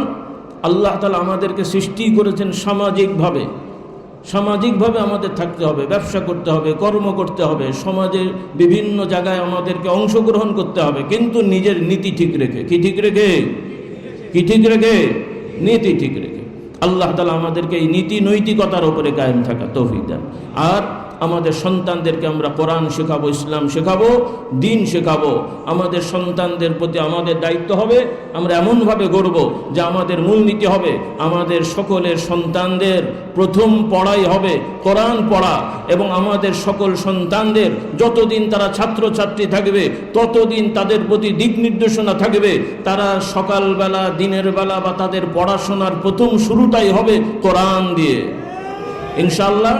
আল্লাহ তাআলা আমাদেরকে সৃষ্টি করেছেন সামাজিকভাবে। সামাজিকভাবে আমাদের থাকতে হবে, ব্যবসা করতে হবে, কর্ম করতে হবে, সমাজের বিভিন্ন জায়গায় আমাদেরকে অংশগ্রহণ করতে হবে, কিন্তু নিজের নীতি ঠিক রেখে। কি ঠিক রেখে? কি ঠিক রেখে? নীতি ঠিক রেখে। আল্লাহ তাআলা আমাদেরকে এই নীতি নৈতিকতার উপরে কায়েম থাকা তৌফিক দেন। আর আমাদের সন্তানদেরকে আমরা কোরআন শেখাবো, ইসলাম শেখাবো, দিন শেখাবো। আমাদের সন্তানদের প্রতি আমাদের দায়িত্ব হবে, আমরা এমনভাবে গড়ব যে আমাদের মূলনীতি হবে আমাদের সকলের সন্তানদের প্রথম পড়াই হবে কোরআন পড়া। এবং আমাদের সকল সন্তানদের যতদিন তারা ছাত্রছাত্রী থাকবে ততদিন তাদের প্রতি দিক নির্দেশনা থাকবে। তারা সকালবেলা, দিনের বেলা বা তাদের পড়াশোনার প্রথম শুরুটাই হবে কোরআন দিয়ে ইনশাআল্লাহ।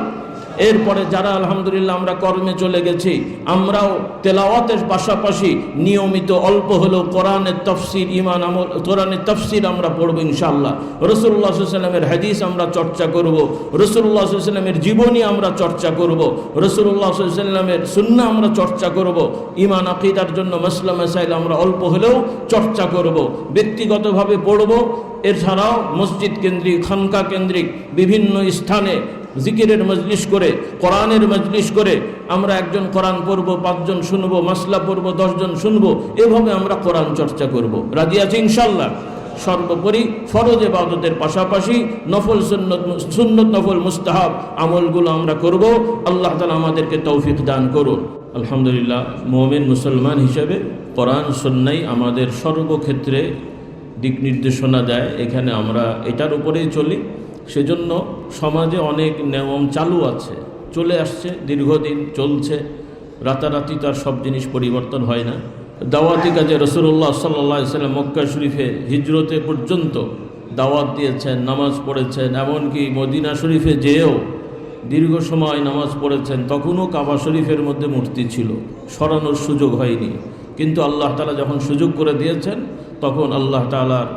এরপরে যারা আলহামদুলিল্লাহ আমরা কর্মে চলে গেছি, আমরাও তেলাওয়াতের পাশাপাশি নিয়মিত অল্প হলেও কোরআনের তাফসীর, ঈমান আমল, কোরআনের তাফসীর আমরা পড়ব ইনশাআল্লাহ। রাসূলুল্লাহ সাল্লাল্লাহু আলাইহি ওয়াসাল্লামের হাদিস আমরা চর্চা করব, রাসূলুল্লাহ সাল্লাল্লাহু আলাইহি ওয়াসাল্লামের জীবনী আমরা চর্চা করব, রাসূলুল্লাহ সাল্লাল্লাহু আলাইহি ওয়াসাল্লামের সুন্নাহ আমরা চর্চা করব। ঈমান আকীদার জন্য মাসলা মাসাইল আমরা অল্প হলেও চর্চা করব, ব্যক্তিগতভাবে পড়ব। এছাড়াও মসজিদ কেন্দ্রিক, খানকা কেন্দ্রিক বিভিন্ন স্থানে জিকিরের মজলিস করে, কোরআনের মজলিস করে আমরা একজন কোরআন পড়ব, 5 জন শুনবো, মাসলা পড়ব, 10 জন শুনবো, এভাবে আমরা কোরআন চর্চা করব। রাজি আছি ইনশাআল্লাহ। সর্বোপরি ফরজ ইবাদতের পাশাপাশি নফল সুন্নত নফল মুস্তাহাব আমলগুলো আমরা করব। আল্লাহ তাআলা আমাদেরকে তৌফিক দান করুন। আলহামদুলিল্লাহ, মুমিন মুসলমান হিসেবে কোরআন সুন্নাহ আমাদের সর্বক্ষেত্রে দিক নির্দেশনা দেয়। এখানে আমরা এটার উপরেই চলি। সেজন্য সমাজে অনেক নিয়ম চালু আছে, চলে আসছে, দীর্ঘদিন চলছে। রাতারাতি তার সব জিনিস পরিবর্তন হয় না। দাওয়াতি কাজে রাসূলুল্লাহ সাল্লাল্লাহু আলাইহি ওয়াসাল্লাম মক্কা শরীফে হিজরতে পর্যন্ত দাওয়াত দিয়েছেন, নামাজ পড়েছেন, এমনকি মদিনা শরীফে যেয়েও দীর্ঘ সময় নামাজ পড়েছেন। তখনও কাবা শরীফের মধ্যে মূর্তি ছিল, সরানোর সুযোগ হয়নি। কিন্তু আল্লাহ তাআলা যখন সুযোগ করে দিয়েছেন তখন আল্লাহ তাআলার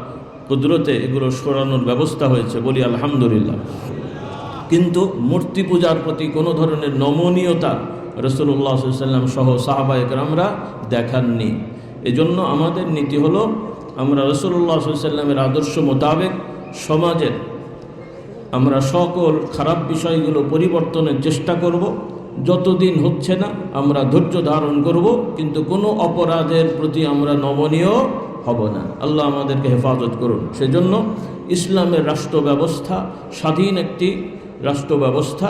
কুদরতে এগুলো সরানোর ব্যবস্থা হয়েছে, বলি আলহামদুলিল্লাহ। কিন্তু মূর্তি পূজার প্রতি কোনো ধরনের নমনীয়তা রাসূলুল্লাহ সাল্লাল্লাহু আলাইহি ওয়াসাল্লাম সহ সাহাবায়ে কেরামরা দেখাননি। এজন্য আমাদের নীতি হলো আমরা রাসূলুল্লাহ সাল্লাল্লাহু আলাইহি ওয়াসাল্লামের আদর্শ মোতাবেক সমাজের আমরা সকল খারাপ বিষয়গুলো পরিবর্তনের চেষ্টা করব। যতদিন হচ্ছে না আমরা ধৈর্য ধারণ করব, কিন্তু কোনো অপরাধের প্রতি আমরা নমনীয় হব না। আল্লাহ আমাদেরকে হেফাজত করুন। সেজন্য ইসলামের রাষ্ট্র ব্যবস্থা স্বাধীন একটি রাষ্ট্র ব্যবস্থা,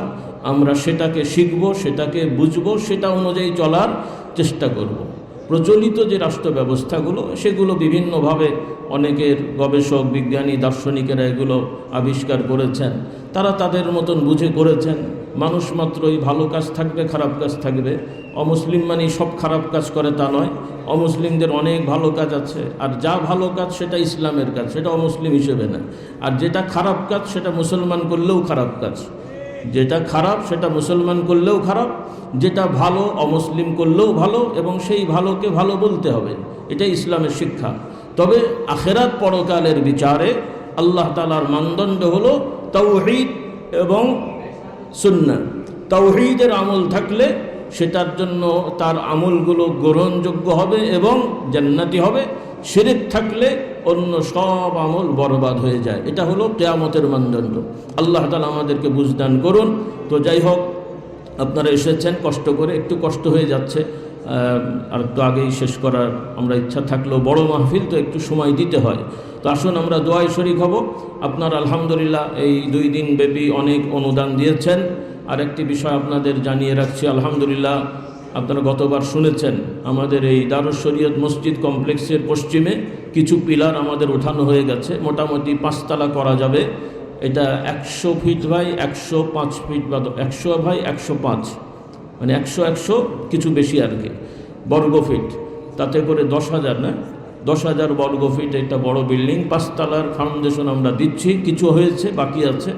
আমরা সেটাকে শিখব, সেটাকে বুঝব, সেটা অনুযায়ী চলার চেষ্টা করব। প্রচলিত যে রাষ্ট্র ব্যবস্থাগুলো সেগুলো বিভিন্নভাবে অনেকের গবেষক, বিজ্ঞানী, দার্শনিকেরা এগুলো আবিষ্কার করেছেন, তারা তাদের মতন বুঝে করেছেন। মানুষ মাত্রই ভালো কাজ থাকবে, খারাপ কাজ থাকবে। অমুসলিম মানেই সব খারাপ কাজ করে তা নয়, অমুসলিমদের অনেক ভালো কাজ আছে। আর যা ভালো কাজ সেটা ইসলামের কাজ, সেটা অমুসলিম হিসেবে না। আর যেটা খারাপ কাজ সেটা মুসলমান করলেও খারাপ কাজ, যেটা খারাপ সেটা মুসলমান করলেও খারাপ, যেটা ভালো অমুসলিম করলেও ভালো, এবং সেই ভালোকে ভালো বলতে হবে। এটাই ইসলামের শিক্ষা। তবে আখেরাত পরকালের বিচারে আল্লাহ তাআলার মানদণ্ড হলো তাওহীদ এবং সুন্নাহ। তাওহীদের আমল থাকলে সেটার জন্য তার আমলগুলো গ্রহণযোগ্য হবে এবং জান্নাতি হবে। শিরক থাকলে অন্য সব আমল বরবাদ হয়ে যায়। এটা হলো কিয়ামতের মানদণ্ড। আল্লাহ তাআলা আমাদেরকে বুঝদান করুন। তো যাই হোক, আপনারা এসেছেন কষ্ট করে, একটু কষ্ট হয়ে যাচ্ছে, আর একটু আগেই শেষ করার আমরা ইচ্ছা থাকলেও বড় মাহফিল তো একটু সময় দিতে হয়। তো আসুন আমরা দোয়ায় শরীক হব। আপনারা আলহামদুলিল্লাহ এই 2 দিন ব্যাপী অনেক অনুদান দিয়েছেন। আর একটি বিষয় আপনাদের জানিয়ে রাখছি, আলহামদুলিল্লাহ আপনারা গতবার শুনেছেন আমাদের এই দারুস শরীয়ত মসজিদ কমপ্লেক্সের পশ্চিমে কিছু পিলার আমাদের ওঠানো হয়ে গেছে। মোটামুটি 5 তলা করা যাবে। এটা 100 ফিট বাই 105 ফিট, বা 100 বাই 105, মানে 100 কিছু বেশি আর কি বর্গ ফিট। তাতে করে 10,000 না, 10,000 বর্গ ফিট একটা বড় বিল্ডিং। 5 তলার ফাউন্ডেশন আমরা দিচ্ছি, কিছু হয়েছে, বাকি আছে।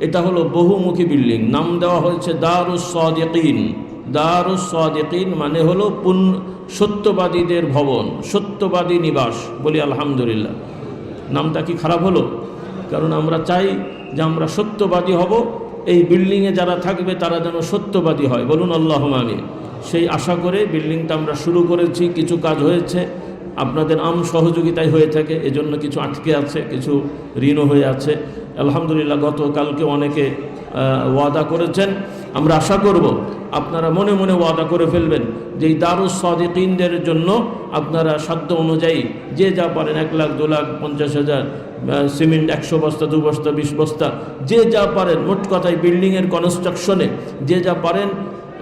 এটা হলো বহুমুখী বিল্ডিং। নাম দেওয়া হয়েছে দারুস সাদিকিন। দারুস সাদিকিন মানে হলো সত্যবাদীদের ভবন, সত্যবাদী নিবাস। বলি আলহামদুলিল্লাহ। নামটা কি খারাপ হলো? কারণ আমরা চাই যে আমরা সত্যবাদী হব, এই বিল্ডিংয়ে যারা থাকবে তারা যেন সত্যবাদী হয়। বলুন আল্লাহুম্মা আমিন। সেই আশা করে বিল্ডিংটা আমরা শুরু করেছি। কিছু কাজ হয়েছে, আপনাদের সহযোগিতায় হয়ে থাকে, এজন্য কিছু আটকে আছে, কিছু ঋণও হয়ে আছে। আলহামদুলিল্লাহ গতকালকে অনেকে ওয়াদা করেছেন। আমরা আশা করব আপনারা মনে মনে ওয়াদা করে ফেলবেন যে এই দারুস সাদিকিনদের জন্য আপনারা সাধ্য অনুযায়ী যে যা পারেন, 1 লাখ, 2 লাখ, 50,000, সিমেন্ট 100 বস্তা, 2 বস্তা, 20 বস্তা, যে যা পারেন, মোট কথায় বিল্ডিংয়ের কনস্ট্রাকশনে যে যা পারেন,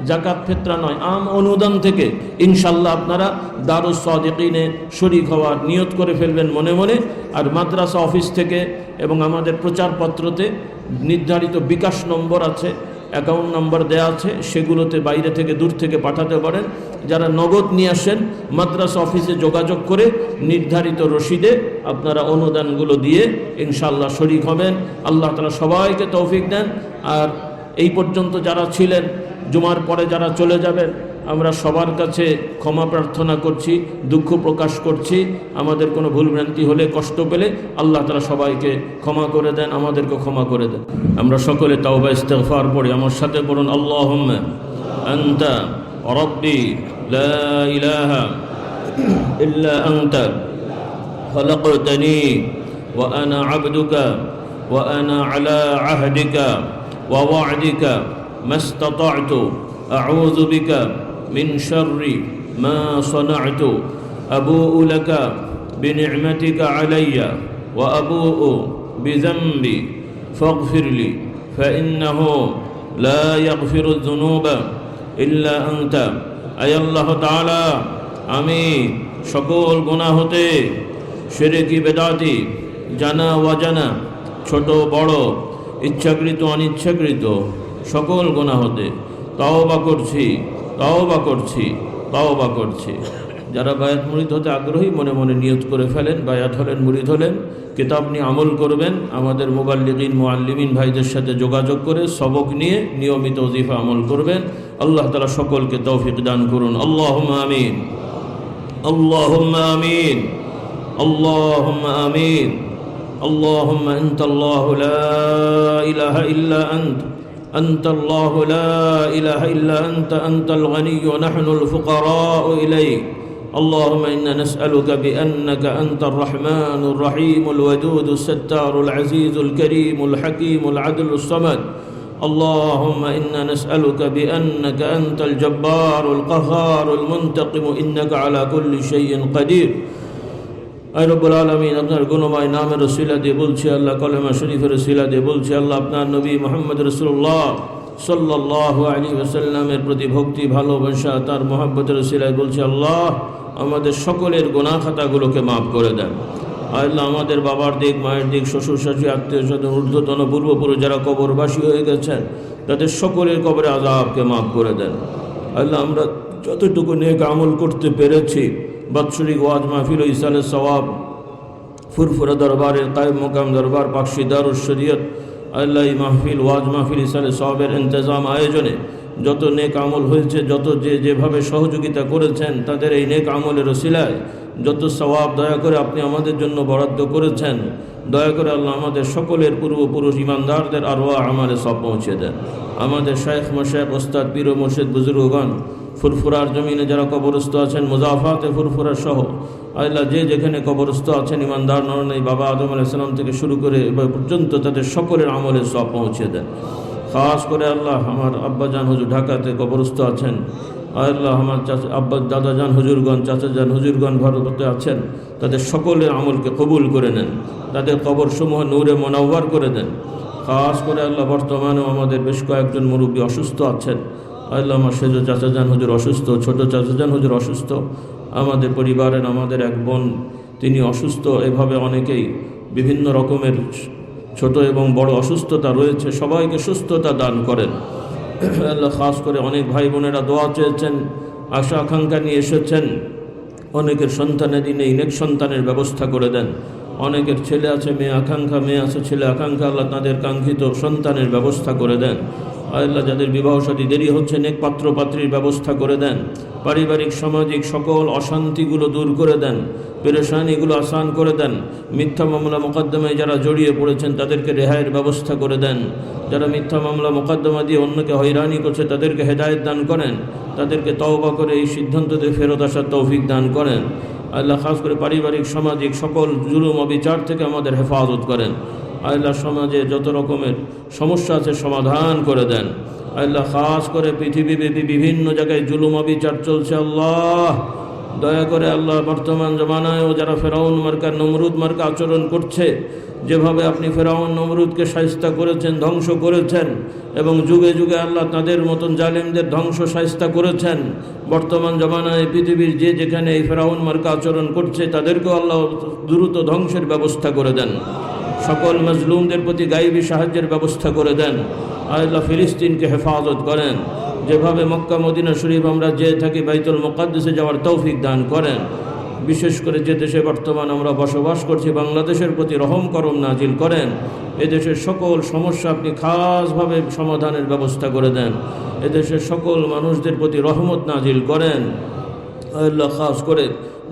জাকাত ফিতরা নয়, আম অনুদান থেকে ইনশাল্লাহ আপনারা দারুস সাদিকিনে শরীক হওয়ার নিয়ত করে ফেলবেন মনে মনে। আর মাদ্রাসা অফিস থেকে এবং আমাদের প্রচারপত্রতে নির্ধারিত বিকাশ নম্বর আছে, অ্যাকাউন্ট নাম্বার দেওয়া আছে, সেগুলোতে বাইরে থেকে দূর থেকে পাঠাতে পারেন। যারা নগদ নিয়ে আসেন মাদ্রাসা অফিসে যোগাযোগ করে নির্ধারিত রসিদে আপনারা অনুদানগুলো দিয়ে ইনশাআল্লাহ শরীক হবেন। আল্লাহ তাআলা সবাইকে তৌফিক দেন। আর এই পর্যন্ত যারা ছিলেন, জুমার পরে যারা চলে যাবেন, আমরা সবার কাছে ক্ষমা প্রার্থনা করছি, দুঃখ প্রকাশ করছি। আমাদের কোনো ভুলভ্রান্তি হলে, কষ্ট পেলে আল্লাহ তাআলা সবাইকে ক্ষমা করে দেন, আমাদেরকে ক্ষমা করে দেন। আমরা সকলে তাওবা ইস্তিগফার পড়ি। আমার সাথে পড়ুন, আল্লাহুম্মা আনতা রাব্বি লা ইলাহা ইল্লা আনতা খালাকতানি ওয়া আনা আবদুকা ওয়া আনা আলা আহদিকা ওয়া ওয়া'দিকা মাস্তাতা'তু আউযু বিকা من شر ما صنعت أبوء لك بنعمتك علي وأبوء بذنبي فاغفر لي فإنه لا يغفر الذنوب إلا أنت। أي الله تعالى আমি সকল গুনাহ হতে, শিরকি বেদাতি, জানা অজানা, ছোট বড়, ইচ্ছাকৃত অনিচ্ছাকৃত সকল গুনাহ হতে তওবা করছি, তওবা করছি, তওবা করছি। যারা বায়াত মুরিদ হতে আগ্রহী মনে মনে নিয়ত করে ফেলেন, বায়াত হলেন, মুরিদ হলেন, কিতাব নিয়ে আমল করবেন। আমাদের মুবাল্লিগিন, মুআল্লিমিন ভাইদের সাথে যোগাযোগ করে সবক নিয়ে নিয়মিত ওজিফা আমল করবেন। আল্লাহ তাআলা সকলকে তৌফিক দান করুন। আল্লাহুম্মা আমিন, আল্লাহুম্মা আমিন, আল্লাহুম্মা আমিন। আল্লাহুম্মা আনতাল্লাহু লা ইলাহা ইল্লা আনতা أنت الله لا إله إلا أنت الغني ونحن الفقراء إليك. اللهم إنا نسألك بأنك أنت الرحمن الرحيم الودود الستار العزيز الكريم الحكيم العدل الصمد. اللهم إنا نسألك بأنك أنت الجبار القهار المنتقم إنك على كل شيء قدير. আই রব্বুল আলামিন, আপনার গুণময় নামের ওসিলা দিয়ে বলছি আল্লাহ, কলেমা শরীফের ওসিলা দিয়ে বলছি আল্লাহ, আপনার নবী মুহাম্মদ রাসূলুল্লাহ সাল্লাল্লাহু আলাইহি ওয়াসাল্লামের প্রতি ভক্তি, ভালোবাসা, তার মহব্বতের ওসিলায় বলছি আল্লাহ, আমাদের সকলের গুনাহ খাতাগুলোকে মাফ করে দেন। আল্লাহ আমাদের বাবার দিক, মায়ের দিক, শ্বশুর শাশুড়ি, আত্মীয় স্বজন, ঊর্ধ্বতন পূর্বপুরুষ যারা কবরবাসী হয়ে গেছেন তাদের সকলের কবরে আযাবকে মাফ করে দেন। আল্লাহ আমরা যতটুকু নেক আমল করতে পেরেছি, বাৎসরিক ওয়াজ মাহফিল, ইসালে সওয়াব, ফুরফুরা দরবারের কায়েম মোকাম দরবার, পাকশি দারুস শরীয়ত, আল্লাহ এই মাহফিল, ওয়াজ মাহফিল, ইসালে সওয়াবের ইন্তজাম আয়োজনে যত নেক আমল হয়েছে, যত যেভাবে সহযোগিতা করেছেন তাদের এই নেক আমলের ওসিলায় যত সওয়াব দয়া করে আপনি আমাদের জন্য বরাদ্দ করেছেন, দয়া করে আল্লাহ আমাদের সকলের পূর্বপুরুষ ইমানদারদের আরওয়াহ আমালে সব পৌঁছে দেন। আমাদের শায়েখ মাশায়েখ, ওস্তাদ, পীর ও মুর্শিদ, বুজুর্গগণ, ফুরফুরার জমিনে যারা কবরস্থ আছেন, মুজাফাতে ফুরফুরা সহ আল্লাহ যে যেখানে কবরস্থ আছেন ইমানদার নরনারী, বাবা আদম আলাইহিস সালাম থেকে শুরু করে এবার পর্যন্ত তাদের সকলের আমলে সব পৌঁছে দেন। খাস করে আল্লাহ আমার আব্বাজান হুজুর ঢাকাতে কবরস্থ আছেন, আল্লাহ আমার দাদাজান হুজুরগণ, চাচাজান হুজুরগণ ভারতে আছেন, তাদের সকলের আমলকে কবুল করে নেন, তাদের কবরসমূহ নূরে মুনাওয়ার করে দেন। খাস করে আল্লাহ বর্তমানেও আমাদের বেশ কয়েকজন মুরব্বী অসুস্থ আছেন, আল্লাহ আমার সেজ চাচাজান হুজুর অসুস্থ, ছোট চাচাজান হুজুর অসুস্থ, আমাদের পরিবারের আমাদের এক বোন তিনি অসুস্থ, এভাবে অনেকেই বিভিন্ন রকমের ছোট এবং বড় অসুস্থতা রয়েছে, সবাইকে সুস্থতা দান করেন আল্লাহ। খাস করে অনেক ভাই বোনেরা দোয়া চেয়েছেন, আশা আকাঙ্ক্ষা নিয়ে এসেছেন, অনেকের সন্তানের দিনে নেক সন্তানের ব্যবস্থা করে দেন, অনেকের ছেলে আছে মেয়ে আকাঙ্ক্ষা, মেয়ে আছে ছেলে আকাঙ্ক্ষা, আল্লাহ তাদের কাঙ্ক্ষিত সন্তানের ব্যবস্থা করে দেন। আল্লাহ যাদের বিবাহ শাদী দেরি হচ্ছে নেক পাত্র পাত্রীর ব্যবস্থা করে দেন, পারিবারিক সামাজিক সকল অশান্তিগুলো দূর করে দেন, পেরেশানিগুলো আসান করে দেন। মিথ্যা মামলা মোকদ্দমায় যারা জড়িয়ে পড়েছেন তাদেরকে রেহাইয়ের ব্যবস্থা করে দেন, যারা মিথ্যা মামলা মোকদ্দমা দিয়ে অন্যকে হয়রানি করছে তাদেরকে হেদায়েত দান করেন, তাদেরকে তওবা করে এই সিদ্ধান্ততে ফেরত আসার তৌফিক দান করেন। আল্লাহ খাস করে পারিবারিক সামাজিক সকল জুলুম অবিচার থেকে আমাদের হেফাজত করেন। আল্লাহ সমাজে যত রকমের সমস্যা আছে সমাধান করে দেন। আল্লাহ খাস করে পৃথিবীব্যাপী বিভিন্ন জায়গায় জুলুম অবিচার চলছে, আল্লাহ দয়া করে আল্লাহ বর্তমান জমানায়ও যারা ফেরাউন মার্কা, নমরুদ মার্কা আচরণ করছে, যেভাবে আপনি ফেরাউন নমরুদকে শায়েস্তা করেছেন, ধ্বংস করেছেন, এবং যুগে যুগে আল্লাহ তাদের মতন জালিমদের ধ্বংস শায়েস্তা করেছেন, বর্তমান জমানায় পৃথিবীর যে যেখানে এই ফেরাউন মার্কা আচরণ করছে তাদেরকেও আল্লাহ দ্রুত ধ্বংসের ব্যবস্থা করে দেন। সকল মজলুমদের প্রতি গায়েবী সাহায্যের ব্যবস্থা করে দেন। আল্লাহ ফিলিস্তিনকে হেফাজত করেন, যেভাবে মক্কা মদিনা শরীফ আমরা যে থাকি বাইতুল মুকাদ্দাসে যাওয়ার তৌফিক দান করেন। বিশেষ করে যে দেশে বর্তমান আমরা বসবাস করছি বাংলাদেশের প্রতি রহম করম নাজিল করেন, এদেশের সকল সমস্যা আপনি খাসভাবে সমাধানের ব্যবস্থা করে দেন, এদেশের সকল মানুষদের প্রতি রহমত নাজিল করেন। আল্লাহ খাস করে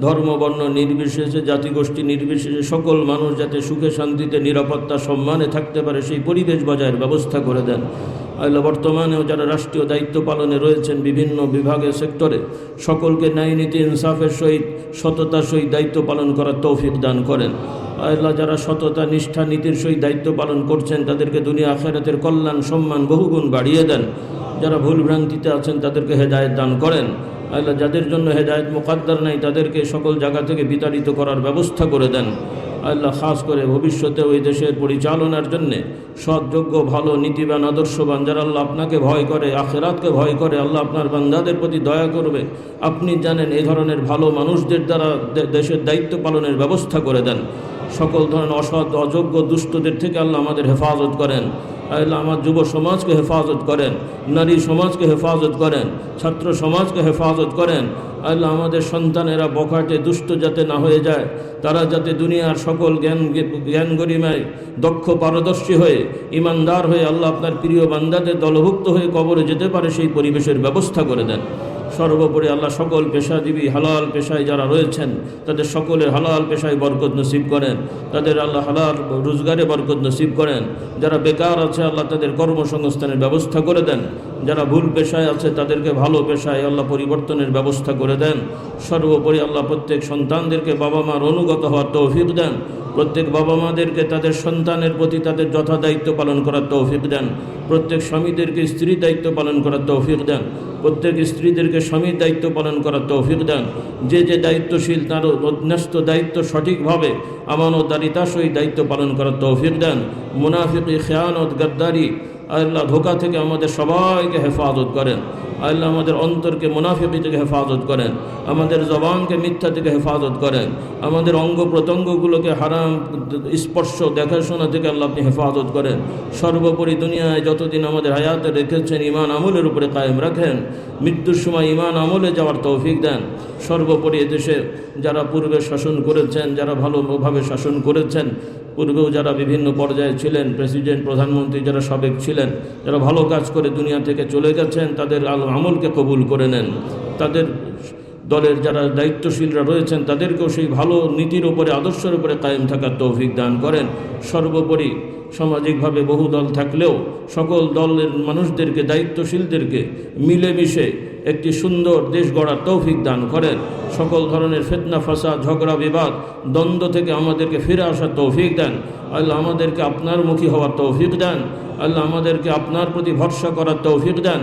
ধর্ম বর্ণ নির্বিশেষে, জাতিগোষ্ঠী নির্বিশেষে সকল মানুষ যাতে সুখে শান্তিতে নিরাপত্তা সম্মানে থাকতে পারে সেই পরিবেশ বজায়ের ব্যবস্থা করে দেন। আল্লাহ বর্তমানেও যারা রাষ্ট্রীয় দায়িত্ব পালনে রয়েছেন বিভিন্ন বিভাগের সেক্টরে সকলকে ন্যায় নীতি ইনসাফের সহিত সততার সহিত দায়িত্ব পালন করার তৌফিক দান করেন। আল্লাহ যারা সততা নিষ্ঠা নীতির সহিত দায়িত্ব পালন করছেন তাদেরকে দুনিয়া আখিরাতের কল্যাণ সম্মান বহুগুণ বাড়িয়ে দেন। যারা ভুল ভ্রান্তিতে আছেন তাদেরকে হেদায়েত দান করেন। আল্লাহ যাদের জন্য হেদায়েত মুকদ্দার নাই তাদেরকে সকল জায়গা থেকে বিতাড়িত করার ব্যবস্থা করে দেন। আল্লাহ খাস করে ভবিষ্যতে ওই দেশের পরিচালনার জন্যে সৎযোগ্য ভালো নীতিবান আদর্শবান যারা আল্লাহ আপনাকে ভয় করে, আখিরাতকে ভয় করে, আল্লাহ আপনার বান্দাদের প্রতি দয়া করবে, আপনি জানেন এই ধরনের ভালো মানুষদের দ্বারা দেশের দায়িত্ব পালনের ব্যবস্থা করে দেন। সকল ধরনের অসৎ অযোগ্য দুষ্টদের থেকে আল্লাহ আমাদের হেফাজত করেন। আল্লাহ আমার যুব সমাজকে হেফাজত করেন, নারী সমাজকে হেফাজত করেন, ছাত্র সমাজকে হেফাজত করেন। আল্লাহ আমাদের সন্তানেরা বখাটে দুষ্ট যাতে না হয়ে যায়, তারা যাতে দুনিয়ার সকল জ্ঞান গরিমায় দক্ষ পারদর্শী হয়ে ইমানদার হয়ে আল্লাহ আপনার প্রিয় বান্দাদের দলভুক্ত হয়ে কবরে যেতে পারে সেই পরিবেশের ব্যবস্থা করে দেন। সর্বোপরি আল্লাহ সকল পেশাজীবী হালাল পেশায় যারা রয়েছেন তাদের সকলের হালাল পেশায় বরকত নসিব করেন, তাদের আল্লাহ হালাল রোজগারে বরকত নসিব করেন। যারা বেকার আছে আল্লাহ তাদের কর্মসংস্থানের ব্যবস্থা করে দেন, যারা ভুল পেশায় আছে তাদেরকে ভালো পেশায় আল্লাহ পরিবর্তনের ব্যবস্থা করে দেন। সর্বোপরি আল্লাহ প্রত্যেক সন্তানদেরকে বাবা মার অনুগত হওয়ার তৌফিক দেন, প্রত্যেক বাবা মাদেরকে তাদের সন্তানের প্রতি তাদের যথা দায়িত্ব পালন করার তৌফিক দেন, প্রত্যেক স্বামীদেরকে স্ত্রীর দায়িত্ব পালন করার তৌফিক দেন, প্রত্যেক স্ত্রীদেরকে স্বামীর দায়িত্ব পালন করার তৌফিক দেন। যে যে দায়িত্বশীল তার ন্যস্ত দায়িত্ব সঠিকভাবে আমানতদারিতার সহিত দায়িত্ব পালন করার তৌফিক দেন। মুনাফিকি, খেয়ানত, গাদ্দারি আল্লাহ ধোঁকা থেকে আমাদের সবাইকে হেফাজত করেন। আল্লাহ আমাদের অন্তরকে মুনাফিকি থেকে হেফাজত করেন, আমাদের জবানকে মিথ্যা থেকে হেফাজত করেন, আমাদের অঙ্গ প্রত্যঙ্গগুলোকে হারাম স্পর্শ দেখাশোনা থেকে আল্লাহ আপনি হেফাজত করেন। সর্বোপরি দুনিয়ায় যতদিন আমাদের হায়াতে রেখেছেন ঈমান আমলের উপরে কায়েম রাখেন, মৃত্যুর সময় ঈমান আমলে যাওয়ার তৌফিক দেন। সর্বোপরি এদেশে যারা পূর্বে শাসন করেছেন, যারা ভালোভাবে শাসন করেছেন, পূর্বেও যারা বিভিন্ন পর্যায়ে ছিলেন, প্রেসিডেন্ট, প্রধানমন্ত্রী যারা সাবেক ছিলেন, যারা ভালো কাজ করে দুনিয়া থেকে চলে গেছেন, তাদের আমলকে কবুল করে নেন। তাদের দলের যারা দায়িত্বশীলরা রয়েছেন তাদেরকেও সেই ভালো নীতির উপরে, আদর্শের উপরে কায়েম থাকার তৌফিক দান করেন। সর্বোপরি সামাজিকভাবে বহু দল থাকলেও সকল দলের মানুষদেরকে, দায়িত্বশীলদেরকে মিলেমিশে একটি সুন্দর দেশ গড়ার তৌফিক দান করেন। সকল ধরনের ফিতনা, ফাসাদ, ঝগড়া, বিবাদ, দ্বন্দ্ব থেকে আমাদেরকে ফিরে আসার তৌফিক দেন। আল্লাহ আমাদেরকে আপনার মুখী হওয়ার তৌফিক দেন। আল্লাহ আমাদেরকে আপনার প্রতি ভরসা করার তৌফিক দেন।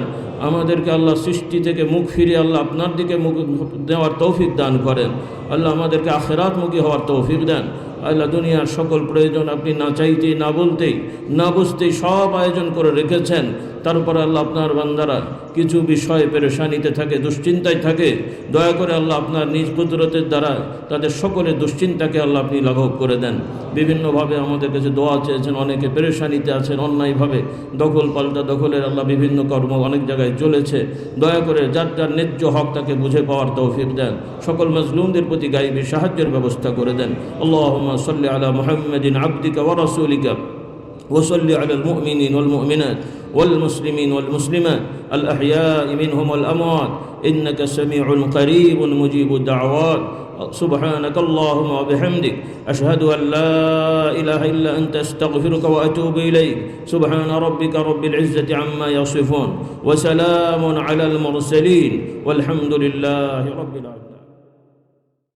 আমাদেরকে আল্লাহ সৃষ্টি থেকে মুখ ফিরে আল্লাহ আপনার দিকে মুখ দেওয়ার তৌফিক দান করেন। আল্লাহ আমাদেরকে আখিরাত মুখী হওয়ার তৌফিক দেন। আল্লাহ দুনিয়ার সকল প্রয়োজন আপনি না চাইতেই, না বলতেই, না বুঝতেই সব আয়োজন করে রেখেছেন। তারপর আল্লাহ আপনার বান্দারা কিছু বিষয়ে পেরেশানিতে থাকে, দুশ্চিন্তায় থাকে, দয়া করে আল্লাহ আপনার নিজ কুদরতের দ্বারা তাদের সকলের দুশ্চিন্তাকে আল্লাহ আপনি লাঘব করে দেন। বিভিন্নভাবে আমাদের কাছে দোয়া চেয়েছেন, অনেকে পেরেশানিতে আছেন, অন্যায়ভাবে দখল পাল্টা দখলের আল্লাহ বিভিন্ন কর্ম অনেক জায়গায় চলেছে। দয়া করে যার যার ন্যায্য হক তাকে বুঝে পাওয়ার তৌফিক দেন। সকল মাজলুমদের প্রতি গায়বী সাহায্যের ব্যবস্থা করে দেন। আল্লাহুম্মা সাল্লি আলা মুহাম্মাদিন আবদিকা ওয়া রাসূলিকা وصل على المؤمنين والمؤمنات والمسلمين والمسلمات الأحياء منهم والأموات إنك سميع قريب مجيب الدعوات سبحانك اللهم وبحمدك أشهد أن لا إله إلا أنت أستغفرك وأتوب إليك سبحان ربك رب العزة عما يصفون وسلام على المرسلين والحمد لله رب العالمين.